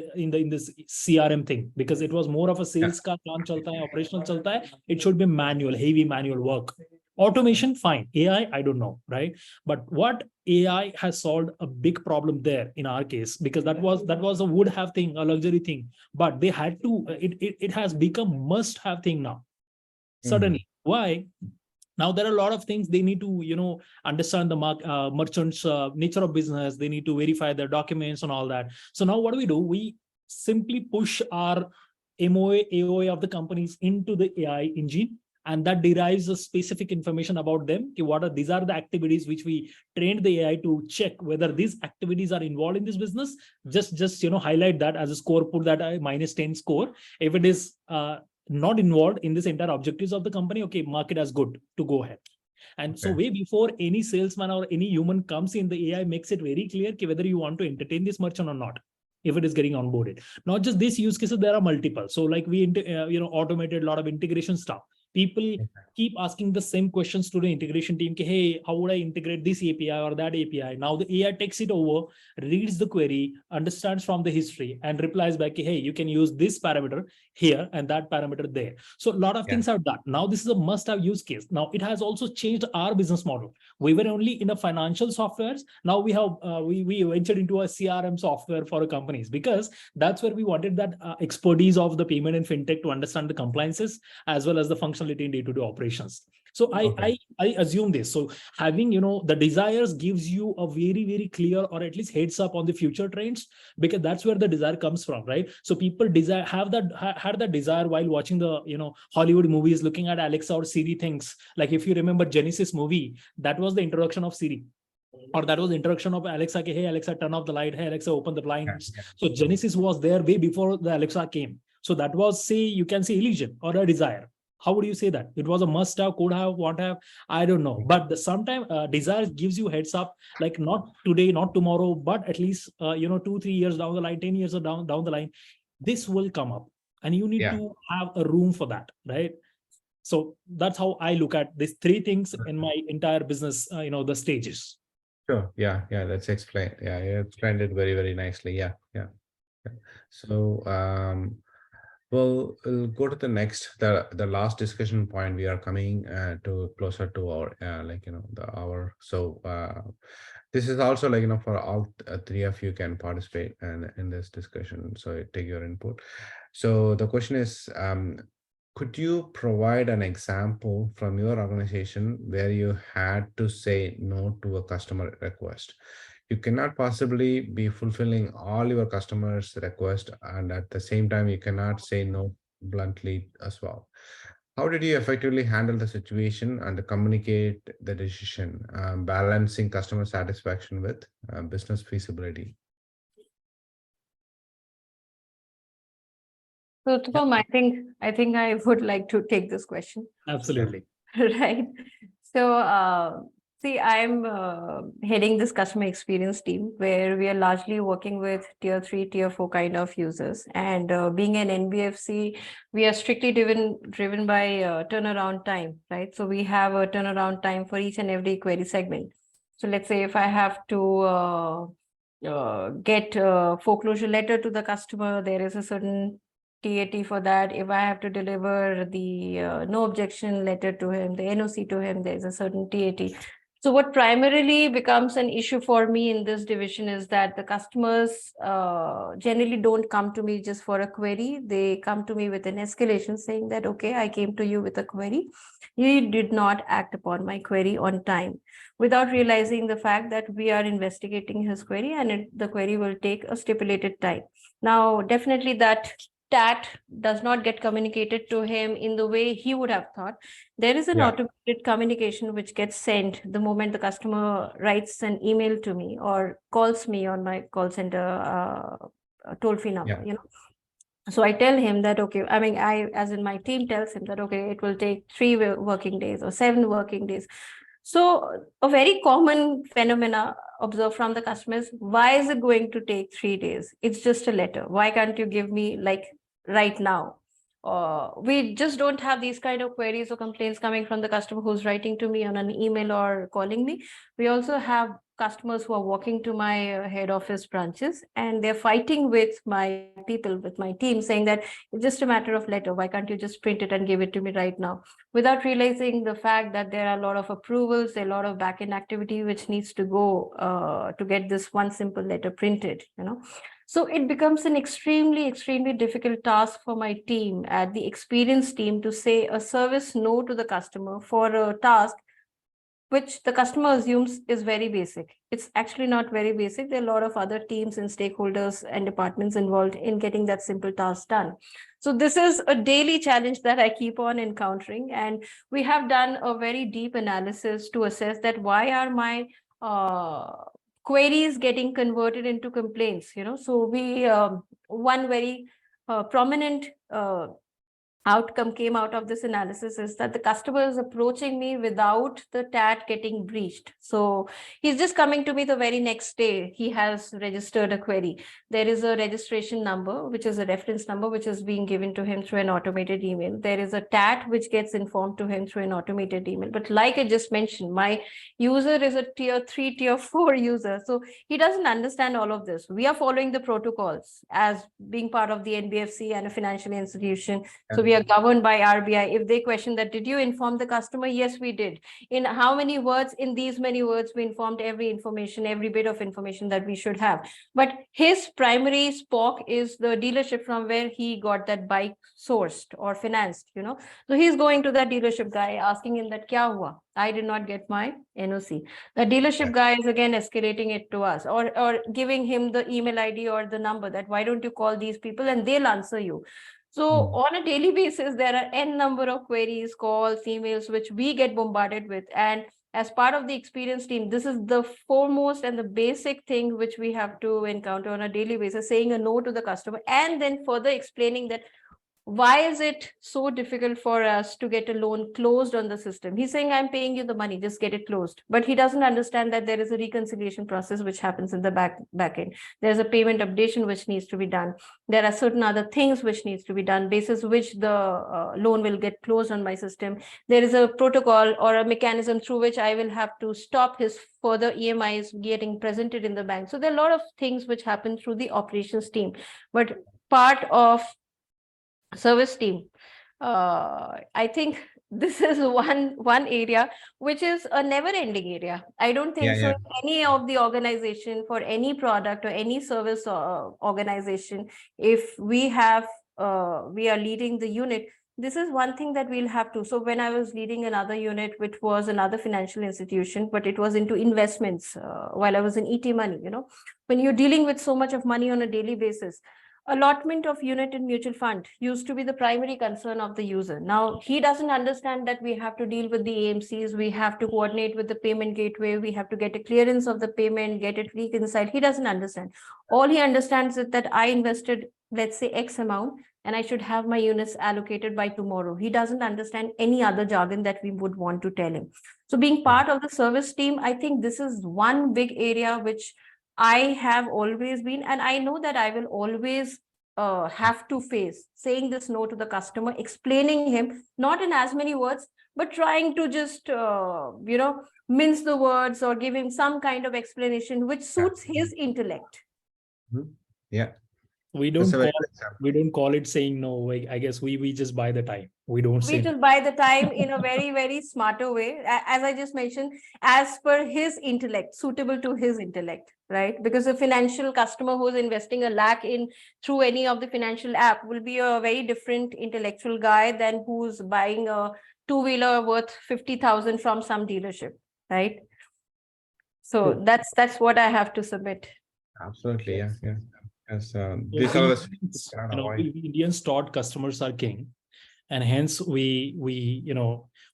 this CRM thing, because it was more of a sales ka kaam chalta hai, operational chalta hai. It should be manual, heavy manual work. Automation, fine. AI, I don't know, right? But what AI has solved a big problem there in our case, because that was a would have thing, a luxury thing, but they had to, it has become must have thing now. Suddenly. Why? Now there are a lot of things they need to understand the merchants nature of business. They need to verify their documents and all that. So now what do? We simply push our MOA, AOA of the companies into the AI engine, and that derives a specific information about them. These are the activities which we trained the AI to check whether these activities are involved in this business. Just highlight that as a score, put that -10 score. If it is not involved in this entire objectives of the company, okay, mark it as good to go ahead. And so way before any salesman or any human comes in, the AI makes it very clear whether you want to entertain this merchant or not, if it is getting onboarded. Not just this use cases, there are multiple. So like we automated a lot of integration stuff. People keep asking the same questions to the integration team. Hey, how would I integrate this API or that API? Now the AI takes it over, reads the query, understands from the history, and replies back, hey, you can use this parameter here and that parameter there. So a lot of things are done. Now this is a must-have use case. Now it has also changed our business model. We were only in a financial softwares. Now we have we ventured into a CRM software for companies, because that's where we wanted that expertise of the payment and fintech to understand the compliances as well as the functionality in day-to-day operations. So I assume this. So having the desires gives you a very, very clear, or at least heads up on the future trends, because that's where the desire comes from, right? So people had that desire while watching the Hollywood movies, looking at Alexa or Siri things. Like if you remember Genesis movie, that was the introduction of Siri. Or that was the introduction of Alexa. Hey Alexa, turn off the light. Hey Alexa, open the blinds. So Genesis was there way before the Alexa came. So that was, say, you can say illusion or a desire. How would you say that? It was a must have, could have, want have, I don't know. But the sometime desire gives you heads up, like not today, not tomorrow, but at least 2-3 years down the line, 10 years down the line, this will come up, and you need Yeah. to have a room for that, right? So that's how I look at these three things in my entire business, the stages. Sure. Yeah. That's explained. Yeah. You explained it very, very nicely. Yeah. So, we'll go to the next, the last discussion point. We are coming to closer to our the hour. So, this is also for all three of you can participate in this discussion. So take your input. So the question is, could you provide an example from your organization where you had to say no to a customer request? You cannot possibly be fulfilling all your customers' request, and at the same time, you cannot say no bluntly as well. How did you effectively handle the situation and communicate the decision, balancing customer satisfaction with business feasibility? So, Tom, I think I would like to take this question. Absolutely. Right. So, see, I'm heading this customer experience team where we are largely working with tier 3, tier 4 kind of users. And being an NBFC, we are strictly driven by turnaround time, right? So we have a turnaround time for each and every query segment. So let's say if I have to get a foreclosure letter to the customer, there is a certain TAT for that. If I have to deliver the no objection letter to him, the NOC to him, there's a certain TAT. So what primarily becomes an issue for me in this division is that the customers generally don't come to me just for a query. They come to me with an escalation saying that, okay, I came to you with a query. You did not act upon my query on time, without realizing the fact that we are investigating his query and the query will take a stipulated time. Now, definitely that TAT does not get communicated to him in the way he would have thought. There is an automated communication which gets sent the moment the customer writes an email to me or calls me on my call center toll-free number, So I tell him that, okay, I mean, as in my team tells him that, okay, it will take 3 working days or 7 working days. So a very common phenomena observed from the customers, why is it going to take 3 days? It's just a letter. Why can't you give me like right now? We just don't have these kind of queries or complaints coming from the customer who's writing to me on an email or calling me. We also have customers who are walking to my head office branches and they're fighting with my people, with my team, saying that it's just a matter of letter. Why can't you just print it and give it to me right now? Without realizing the fact that there are a lot of approvals, there are a lot of backend activity which needs to go to get this one simple letter printed, So it becomes an extremely, extremely difficult task for my team, at the experience team, to say a service no to the customer for a task which the customer assumes is very basic. It's actually not very basic. There are a lot of other teams and stakeholders and departments involved in getting that simple task done. So this is a daily challenge that I keep on encountering. And we have done a very deep analysis to assess that why are my queries getting converted into complaints, So we, one very prominent outcome came out of this analysis is that the customer is approaching me without the TAT getting breached. So he's just coming to me the very next day. He has registered a query. There is a registration number, which is a reference number, which is being given to him through an automated email. There is a TAT which gets informed to him through an automated email. But like I just mentioned, my user is a tier 3, tier 4 user. So he doesn't understand all of this. We are following the protocols as being part of the NBFC and a financial institution. So we are governed by RBI. If they question that, did you inform the customer? Yes, we did. In how many words? In these many words, we informed every information, every bit of information that we should have. But his primary spoke is the dealership from where he got that bike sourced or financed, So he's going to that dealership guy asking him that, kya hua? I did not get my NOC. The dealership guy is again escalating it to us or giving him the email ID or the number that why don't you call these people and they'll answer you. So on a daily basis, there are n number of queries, calls, emails, which we get bombarded with. And as part of the experience team, this is the foremost and the basic thing which we have to encounter on a daily basis, saying a no to the customer and then further explaining that why is it so difficult for us to get a loan closed on the system? He's saying, I'm paying you the money, just get it closed. But he doesn't understand that there is a reconciliation process which happens in the back end. There's a payment updation which needs to be done. There are certain other things which needs to be done, basis which the loan will get closed on my system. There is a protocol or a mechanism through which I will have to stop his further EMIs getting presented in the bank. So there are a lot of things which happen through the operations team. But part of service team, I think this is one area which is a never-ending area. I don't think so. Yeah. In any of the organization, for any product or any service organization, if we have we are leading the unit, this is one thing that we'll have to. So when I was leading another unit, which was another financial institution, but it was into investments, while I was in ET Money, when you're dealing with so much of money on a daily basis, allotment of unit in mutual fund used to be the primary concern of the user. Now he doesn't understand that we have to deal with the AMCs, we have to coordinate with the payment gateway, we have to get a clearance of the payment, get it reconciled. He doesn't understand. All he understands is that I invested, let's say, X amount, and I should have my units allocated by tomorrow. He doesn't understand any other jargon that we would want to tell him. So being part of the service team, I think this is one big area which I have always been, and I know that I will always have to face, saying this no to the customer, explaining him, not in as many words, but trying to just, mince the words or give him some kind of explanation which suits his intellect. Yeah. We don't call it saying no. I guess we just buy the time. We just buy the time in a very, very smarter way. As I just mentioned, as per his intellect, suitable to his intellect, right? Because a financial customer who's investing 1 lakh in through any of the financial app will be a very different intellectual guy than who's buying a two-wheeler worth 50,000 from some dealership, right? So that's what I have to submit. Absolutely. Yeah. As these are we Indians taught customers are king, and hence we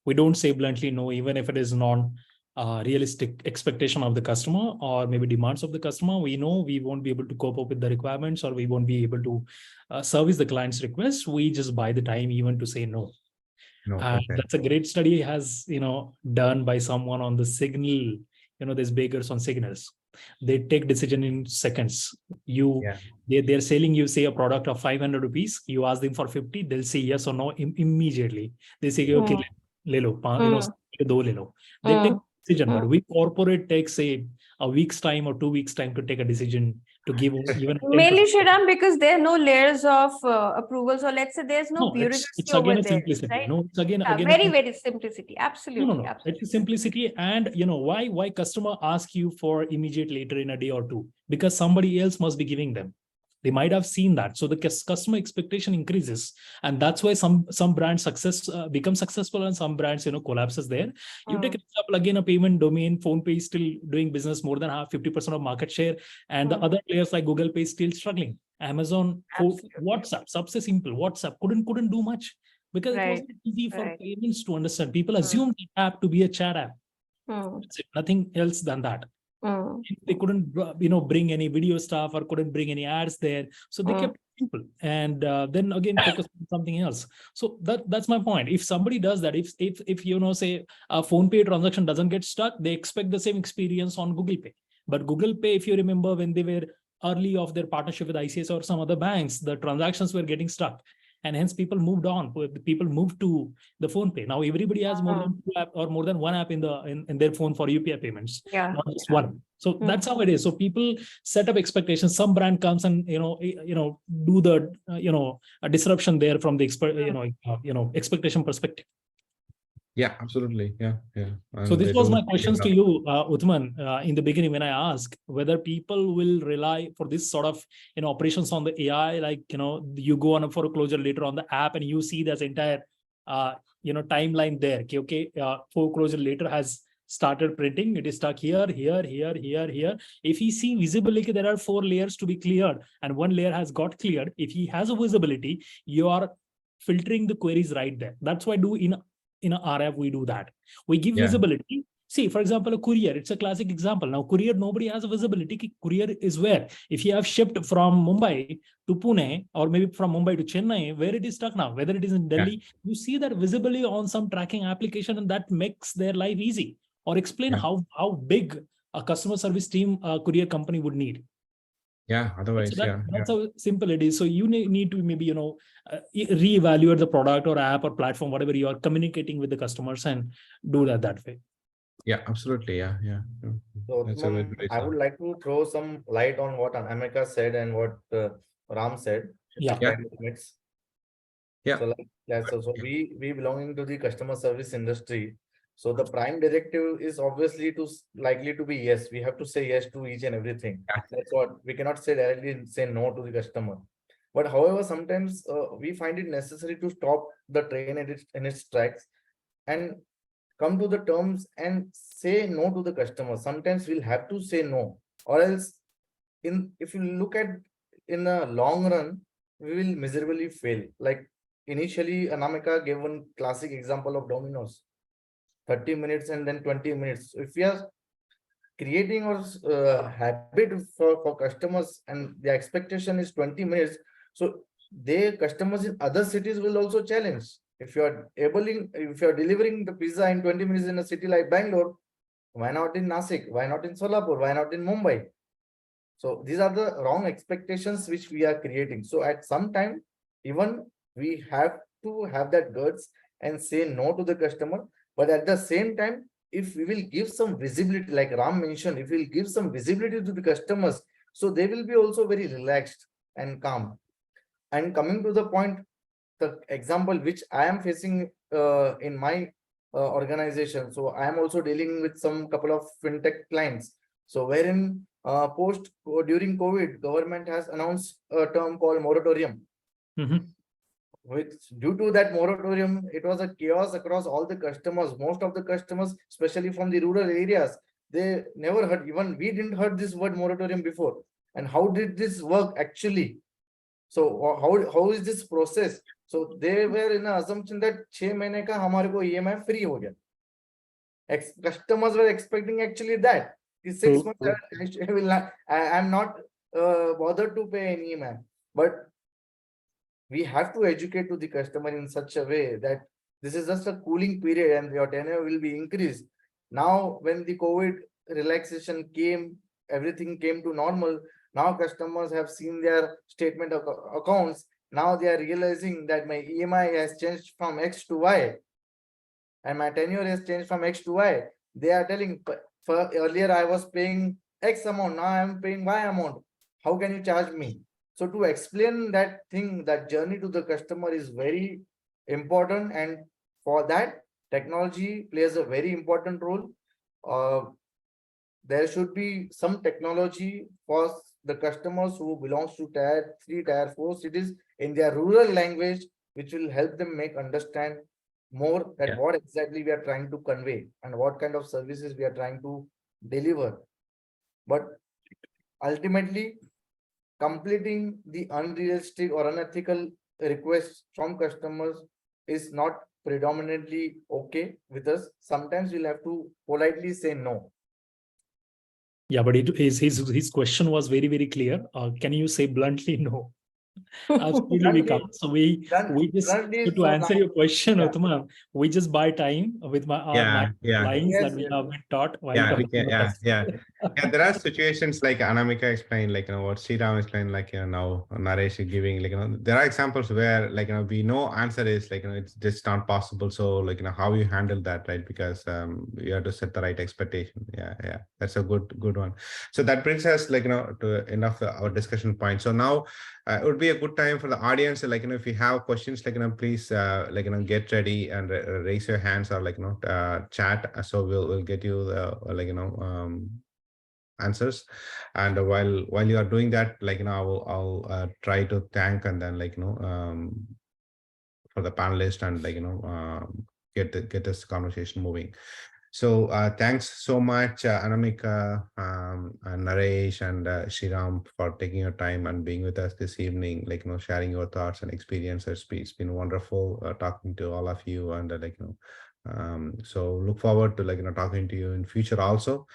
don't say bluntly no, even if it is non realistic expectation of the customer or maybe demands of the customer. We know we won't be able to cope up with the requirements, or we won't be able to service the client's request. We just buy the time even to say no. That's a great study has done by someone on the signal. There's bakers on signals. They take decision in seconds. They're selling you, say, a product of 500 rupees. You ask them for 50, they'll say yes or no immediately. They say, okay, le lo, do le lo. They take decision, but we corporate takes, say, a week's time or 2 weeks' time to take a decision to give even mainly, Shriram, because there are no layers of approvals, or let's say there's no bureaucracy it's again over a there, simplicity. right? No, it's again very simplicity. Absolutely. No. It's a simplicity. And why customer ask you for immediate later in a day or two? Because somebody else must be giving them. They might have seen that. So the customer expectation increases. And that's why some brands become successful and some brands, collapses there. You take an example, again, a payment domain, PhonePe is still doing business more than 50% of market share. And the other players like Google Pay is still struggling. Amazon, WhatsApp, सबसे simple, WhatsApp couldn't do much because it wasn't easy for payments to understand. People assumed the app to be a chat app. Nothing else than that. They couldn't, bring any video stuff or couldn't bring any ads there. So they kept it simple and then again focus on something else. So that's my point. If somebody does that, if say a PhonePe transaction doesn't get stuck, they expect the same experience on Google Pay. But Google Pay, if you remember, when they were early of their partnership with ICICI or some other banks, the transactions were getting stuck. And hence people moved on. People moved to the PhonePe. Now everybody has more than 2 apps or more than 1 app in their phone for UPI payments, not just one. So that's how it is. So people set up expectations. Some brand comes and do the a disruption there from the expectation perspective. Yeah, absolutely. Yeah. So this was my questions to you, Uthman, in the beginning when I asked whether people will rely for this sort of operations on the AI, like you go on a foreclosure later on the app and you see there's entire timeline there. Okay, foreclosure later has started printing. It is stuck here. If he see visibility, there are 4 layers to be cleared, and 1 layer has got cleared. If he has a visibility, you are filtering the queries right there. That's why in a RF we do that. We give visibility, See, for example, a courier, it's a classic example. Now, courier, nobody has a visibility. Courier is where? If you have shipped from Mumbai to Pune, or maybe from Mumbai to Chennai, where it is stuck now, whether it is in Delhi, you see that visibly on some tracking application, and that makes their life easy. Or explain how big a customer service team a courier company would need. Yeah, otherwise, So that's how simple it is. So you need to maybe, reevaluate the product or app or platform, whatever you are communicating with the customers, and do that way. Yeah, absolutely. Yeah. So That's a very good I would like to throw some light on what Anamika said and what Ram said. Yeah. Yeah. So we belonging to the customer service industry. So the prime directive is obviously likely to be yes. We have to say yes to each and everything. Yeah. That's what we cannot say directly say no to the customer. But however, sometimes we find it necessary to stop the train in its tracks and come to the terms and say no to the customer. Sometimes we'll have to say no, or else if you look at in the long run, we will miserably fail. Like initially, Anamika gave one classic example of Domino's, 30 minutes and then 20 minutes. If we are creating our habit for customers and the expectation is 20 minutes, so customers in other cities will also challenge. If you are delivering the pizza in 20 minutes in a city like Bangalore, why not in Nasik? Why not in Solapur? Why not in Mumbai? So these are the wrong expectations which we are creating. So at some time, even we have to have that guts and say no to the customer. But at the same time, if we will give some visibility, like Ram mentioned, if we will give some visibility to the customers, so they will be also very relaxed and calm. And coming to the point, the example which I am facing in my organization. So I am also dealing with some couple of fintech clients. So wherein during COVID, government has announced a term called moratorium. Which due to that moratorium, it was a chaos across all the customers. Most of the customers, especially from the rural areas, they never heard, even we didn't heard this word moratorium before. And how did this work actually? So how is this process? So they were in an assumption that 6 mahine ka hamare ko EMI free ho gaya. Customers were expecting actually that. 6 months I'm not bothered to pay any EMI. But we have to educate to the customer in such a way that this is just a cooling period and your tenure will be increased. Now, when the COVID relaxation came, everything came to normal. Now customers have seen their statement of accounts. Now they are realizing that my EMI has changed from X to Y and my tenure has changed from X to Y. They are telling, earlier I was paying X amount, now I am paying Y amount. How can you charge me? So to explain that thing, that journey to the customer is very important. And for that, technology plays a very important role. There should be some technology for the customers who belongs to tier 3, tier 4 cities in their rural language, which will help them understand more that what exactly we are trying to convey and what kind of services we are trying to deliver. But ultimately, completing the unrealistic or unethical requests from customers is not predominantly okay with us. Sometimes we'll have to politely say no. Yeah, but his question was very, very clear. Can you say bluntly no? Absolutely, we can't. So we just to answer your question, Uttama, we just buy time with my lines that we have been taught. There are situations like Anamika explained, like what Sriram explained, like now Naresh is giving, like there are examples where we know answer is it's just not possible. So how you handle that, right? Because you have to set the right expectation. Yeah, that's a good one. So that brings us to end of our discussion point. So now it would be a good time for the audience, if you have questions, please get ready and raise your hands or chat. So we'll get you the answers. And while you are doing that, I'll try to thank and then for the panelists and get this conversation moving. So thanks so much, Anamika, and Naresh and Sriram for taking your time and being with us this evening, sharing your thoughts and experiences. It's been wonderful talking to all of you and So look forward to talking to you in future also.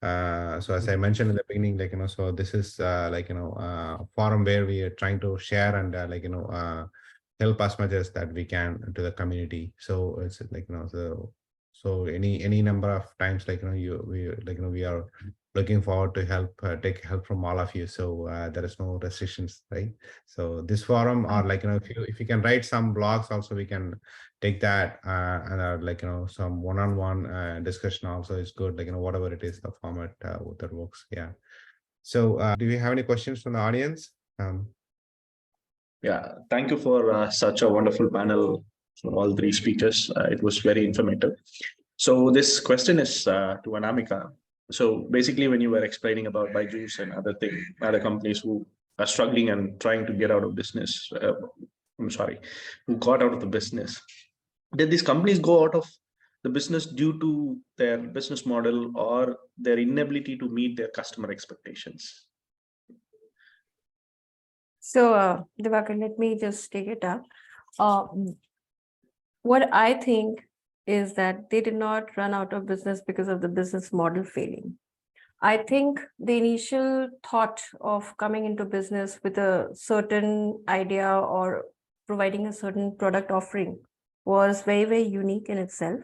So as I mentioned in the beginning, so this is forum where we are trying to share and help as much as that we can to the community. So it's so any number of times we are looking forward to take help from all of you. So there is no restrictions, right? So this forum, or if you can write some blogs also, we can take that and some one-on-one discussion also is good, whatever it is, the format that works. Yeah. So do we have any questions from the audience? Yeah, thank you for such a wonderful panel for all three speakers. It was very informative. So this question is to Anamika. So basically, when you were explaining about Byju's and other companies who are struggling and trying to get out of business, who got out of the business, did these companies go out of the business due to their business model or their inability to meet their customer expectations? So, Divakar, let me just take it up. What I think is that they did not run out of business because of the business model failing. I think the initial thought of coming into business with a certain idea or providing a certain product offering was very, very unique in itself.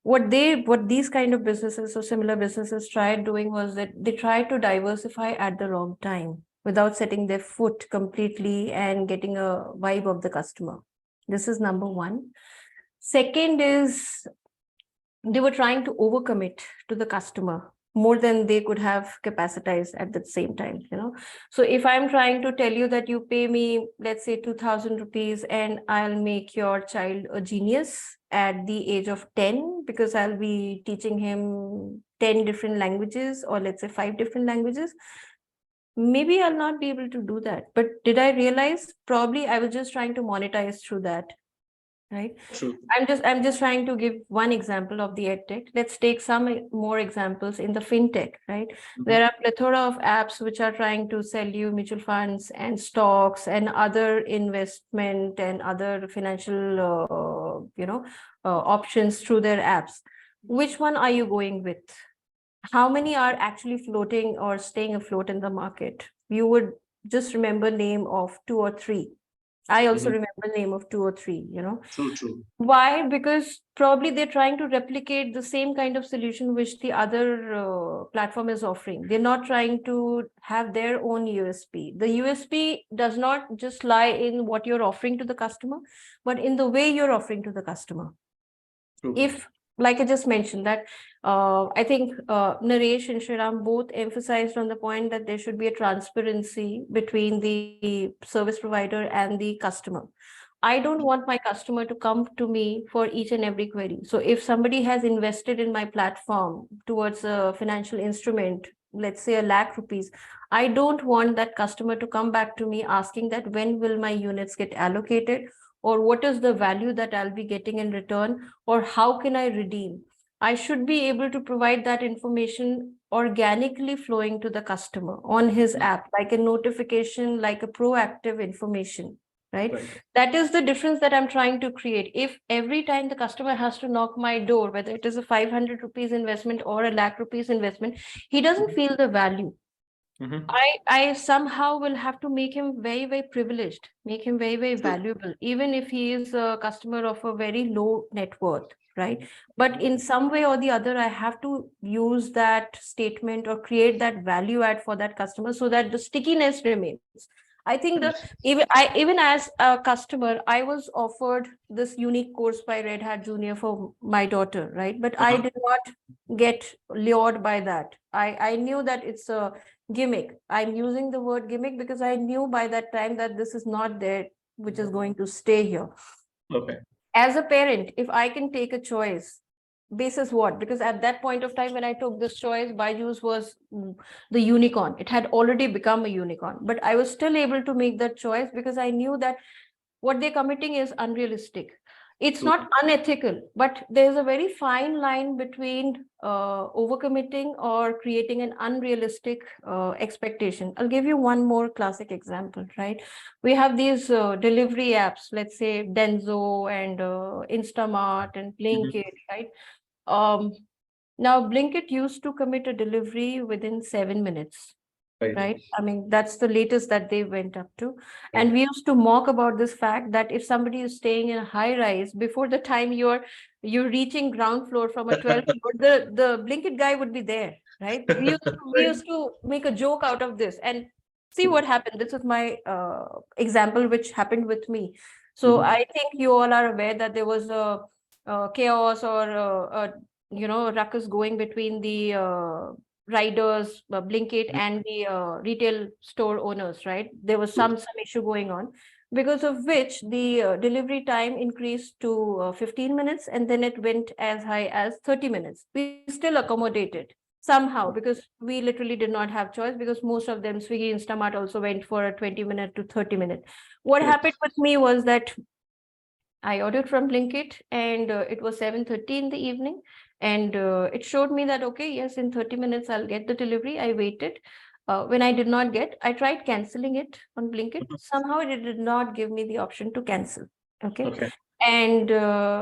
What these kind of businesses or similar businesses tried doing was that they tried to diversify at the wrong time without setting their foot completely and getting a vibe of the customer. This is number one. Second is they were trying to overcommit to the customer more than they could have capacitized at the same time, So if I'm trying to tell you that you pay me, let's say 2,000 rupees and I'll make your child a genius at the age of 10, because I'll be teaching him 10 different languages, or let's say 5 different languages, maybe I'll not be able to do that. But did I realize? Probably I was just trying to monetize through that. Right. True. I'm just trying to give one example of the edtech. Let's take some more examples in the fintech, right? There are plethora of apps which are trying to sell you mutual funds and stocks and other investment and other financial, options through their apps. Which one are you going with? How many are actually floating or staying afloat in the market? You would just remember name of 2 or 3. I also remember the name of 2 or 3, True. Why? Because probably they're trying to replicate the same kind of solution which the other platform is offering. They're not trying to have their own USP. The USP does not just lie in what you're offering to the customer, but in the way you're offering to the customer. True. If, like I just mentioned, that I think Naresh and Shriram both emphasized on the point that there should be a transparency between the service provider and the customer. I don't want my customer to come to me for each and every query. So if somebody has invested in my platform towards a financial instrument, let's say 1,00,000 rupees, I don't want that customer to come back to me asking that when will my units get allocated, or what is the value that I'll be getting in return, or how can I redeem? I should be able to provide that information organically flowing to the customer on his app, like a notification, like a proactive information, right? That is the difference that I'm trying to create. If every time the customer has to knock my door, whether it is a 500 rupees investment or a 1,00,000 rupees investment, he doesn't feel the value. I somehow will have to make him very, very privileged, make him very, very valuable, even if he is a customer of a very low net worth, right? But in some way or the other, I have to use that statement or create that value add for that customer so that the stickiness remains. I think even as a customer, I was offered this unique course by Red Hat Junior for my daughter, right? But I did not get lured by that. I knew that it's a gimmick. I'm using the word gimmick because I knew by that time that this is not there, which is going to stay here. Okay. As a parent, if I can take a choice, basis what? Because at that point of time when I took this choice, Byju's was the unicorn. It had already become a unicorn, but I was still able to make that choice because I knew that what they're committing is unrealistic. It's True. not unethical, but there's a very fine line between overcommitting or creating an unrealistic expectation. I'll give you one more classic example, right? We have these delivery apps, let's say Denzo and Instamart and Blinkit, right? Now, Blinkit used to commit a delivery within 7 minutes. Right. I mean, that's the latest that they went up to. And we used to mock about this fact that if somebody is staying in a high rise, before the time you're reaching ground floor from a 12th floor, the Blinkit guy would be there, right? We used to make a joke out of this and see what happened. This is my example, which happened with me. So Mhm. I think you all are aware that there was a chaos or ruckus going between the riders, Blinkit, and the retail store owners, right? There was some issue going on, because of which the delivery time increased to 15 minutes, and then it went as high as 30 minutes. We still accommodated somehow, because we literally did not have choice, because most of them, Swiggy, Instamart, also went for a 20-minute to 30-minute. What Yes. happened with me was that I ordered from Blinkit, and it was 7:30 in the evening, and it showed me that, okay, yes, in 30 minutes I'll get the delivery. I waited. When I did not get, I tried canceling it on Blinkit. Mhm. Somehow it did not give me the option to cancel. Okay. Okay. And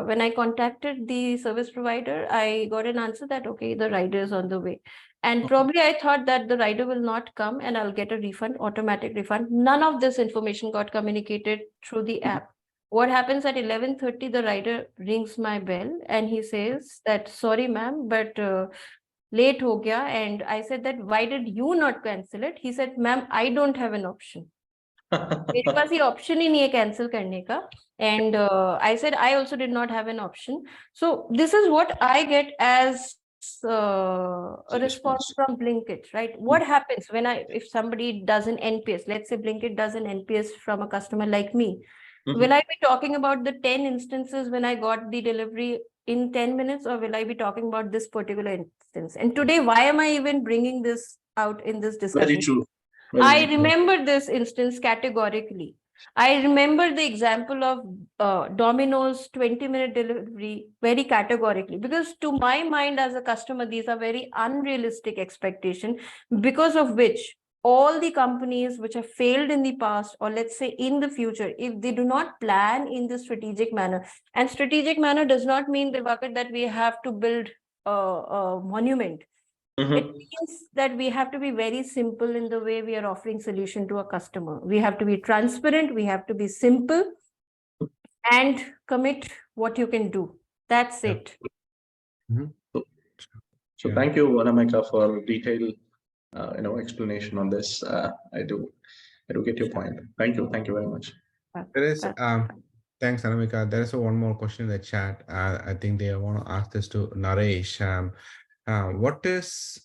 when I contacted the service provider, I got an answer that, okay, the rider is on the way. And probably I thought that the rider will not come and I'll get a refund, automatic refund. None of this information got communicated through the app. What happens at 11:30, the rider rings my bell and he says that, sorry, ma'am, but late ho gaya. And I said that, why did you not cancel it? He said, ma'am, I don't have an option. मेरे पास ये option ही नहीं है cancel करने का. And I said I also did not have an option. So this is what I get as a response from Blinkit, right? What happens when if somebody does an NPS, let's say Blinkit does an NPS from a customer like me, will I be talking about the 10 instances when I got the delivery in 10 minutes, or will I be talking about this particular instance? And today, why am I even bringing this out in this discussion? Very true. I remember this instance categorically. I remember the example of Domino's 20-minute delivery very categorically, because to my mind as a customer, these are very unrealistic expectations, because of which all the companies which have failed in the past, or let's say in the future, if they do not plan in the strategic manner, and strategic manner does not mean, Divakar, that we have to build a monument. It means that we have to be very simple in the way we are offering solution to a customer. We have to be transparent, we have to be simple, and commit what you can do. That's it. So thank you, Anamika, for detailed explanation on this. I do get your point. Thank you very much. There is thanks, Anamika. There is one more question in the chat. I think they want to ask this to Naresh. What is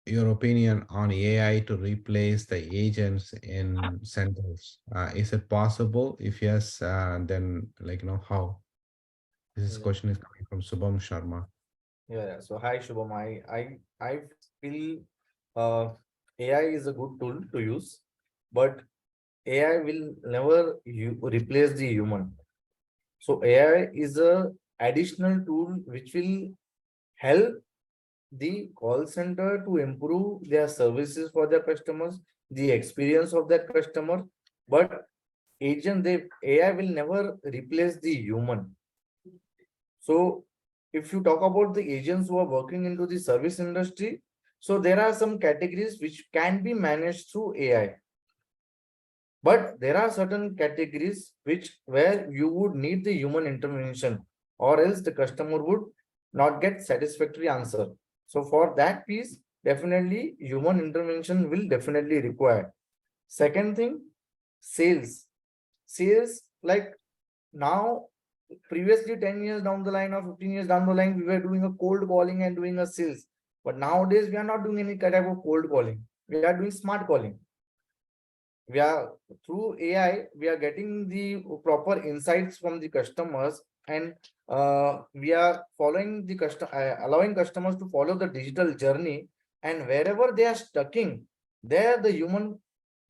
your opinion on AI to replace the agents in centers? Is it possible? If yes, then how? This question is coming from Subham Sharma. Yeah. So hi Shubham. I feel AI is a good tool to use, but AI will never replace the human. So AI is a additional tool which will help the call center to improve their services for their customers, the experience of that customer. But AI will never replace the human. So if you talk about the agents who are working into the service industry, so there are some categories which can be managed through AI. But there are certain categories where you would need the human intervention, or else the customer would not get satisfactory answer. So for that piece, definitely human intervention will definitely require. Second thing, sales. Sales, like now, previously 10 years down the line or 15 years down the line, we were doing a cold calling and doing a sales. But nowadays, we are not doing any type of cold calling. We are doing smart calling. We are through AI, we are getting the proper insights from the customers, and we are following the allowing customers to follow the digital journey, and wherever they are stucking, there the human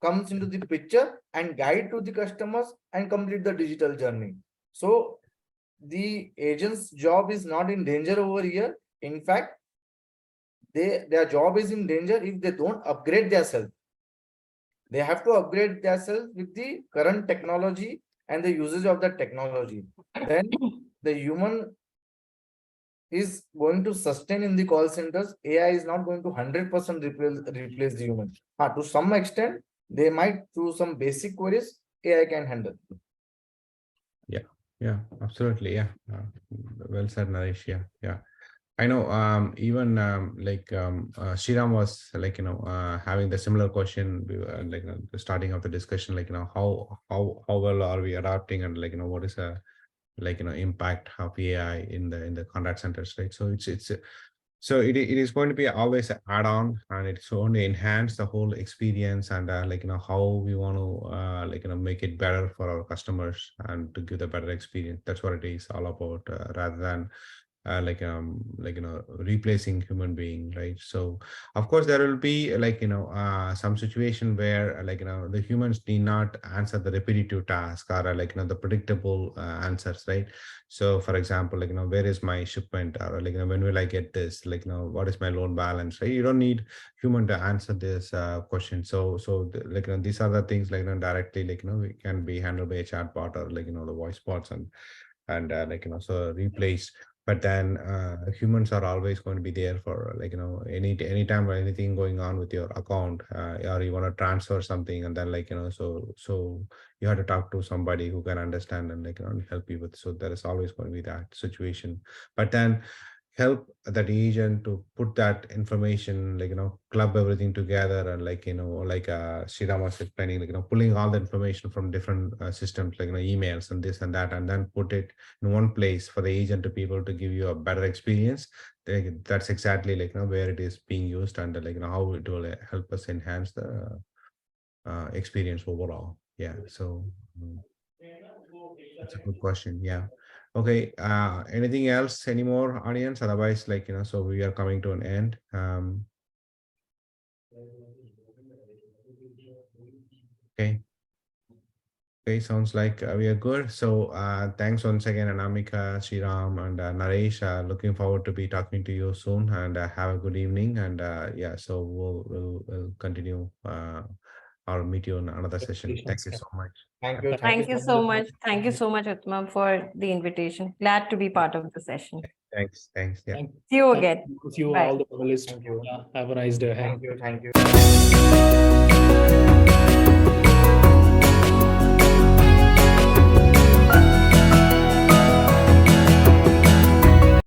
comes into the picture and guide to the customers and complete the digital journey. So the agent's job is not in danger over here. In fact, their job is in danger if they don't upgrade themselves. They have to upgrade themselves with the current technology and the usage of the technology. Then the human is going to sustain in the call centers. AI is not going to 100% replace the human. To some extent, they might, through some basic queries, AI can handle. Yeah, absolutely. Yeah. Well said, Naresh. Yeah. I know, even Sriram was having the similar question, the starting of the discussion, how well are we adapting, and what is a impact of AI in the contact centers, right? So so it is going to be always an add-on, and it's going to enhance the whole experience, and how we want to make it better for our customers and to give the better experience. That's what it is all about, rather than replacing human being, right? So of course there will be some situation where the humans need not answer the repetitive task, or the predictable answers, right? So for example, where is my shipment, or when will I get this, what is my loan balance, right? You don't need human to answer this question. So these are the things directly we can be handled by a chatbot, or the voice bots, and so replace. But then humans are always going to be there for anytime or anything going on with your account, or you want to transfer something, and then so you have to talk to somebody who can understand and help you with. So there is always going to be that situation. But then help that agent to put that information, club everything together, and Sriram was explaining, pulling all the information from different systems, emails and this and that, and then put it in one place for the agent to be able to give you a better experience. That's exactly where it is being used, and how it will help us enhance the experience overall. Yeah. So that's a good question. Yeah. Okay. Anything else? Any more, audience? Otherwise, so we are coming to an end. Okay. Okay, sounds like we are good. So thanks once again, Anamika, Sriram, and Naresh. Looking forward to be talking to you soon, and have a good evening. And yeah, so we'll continue or meet you in another session. Thank you so much. Thank you. Thank you so much. Thank you so much, Uttam, for the invitation. Glad to be part of the session. Thanks. Yeah. See you again. With you, Bye. all the panelists. Thank you. Yeah, have a nice day. Thank you.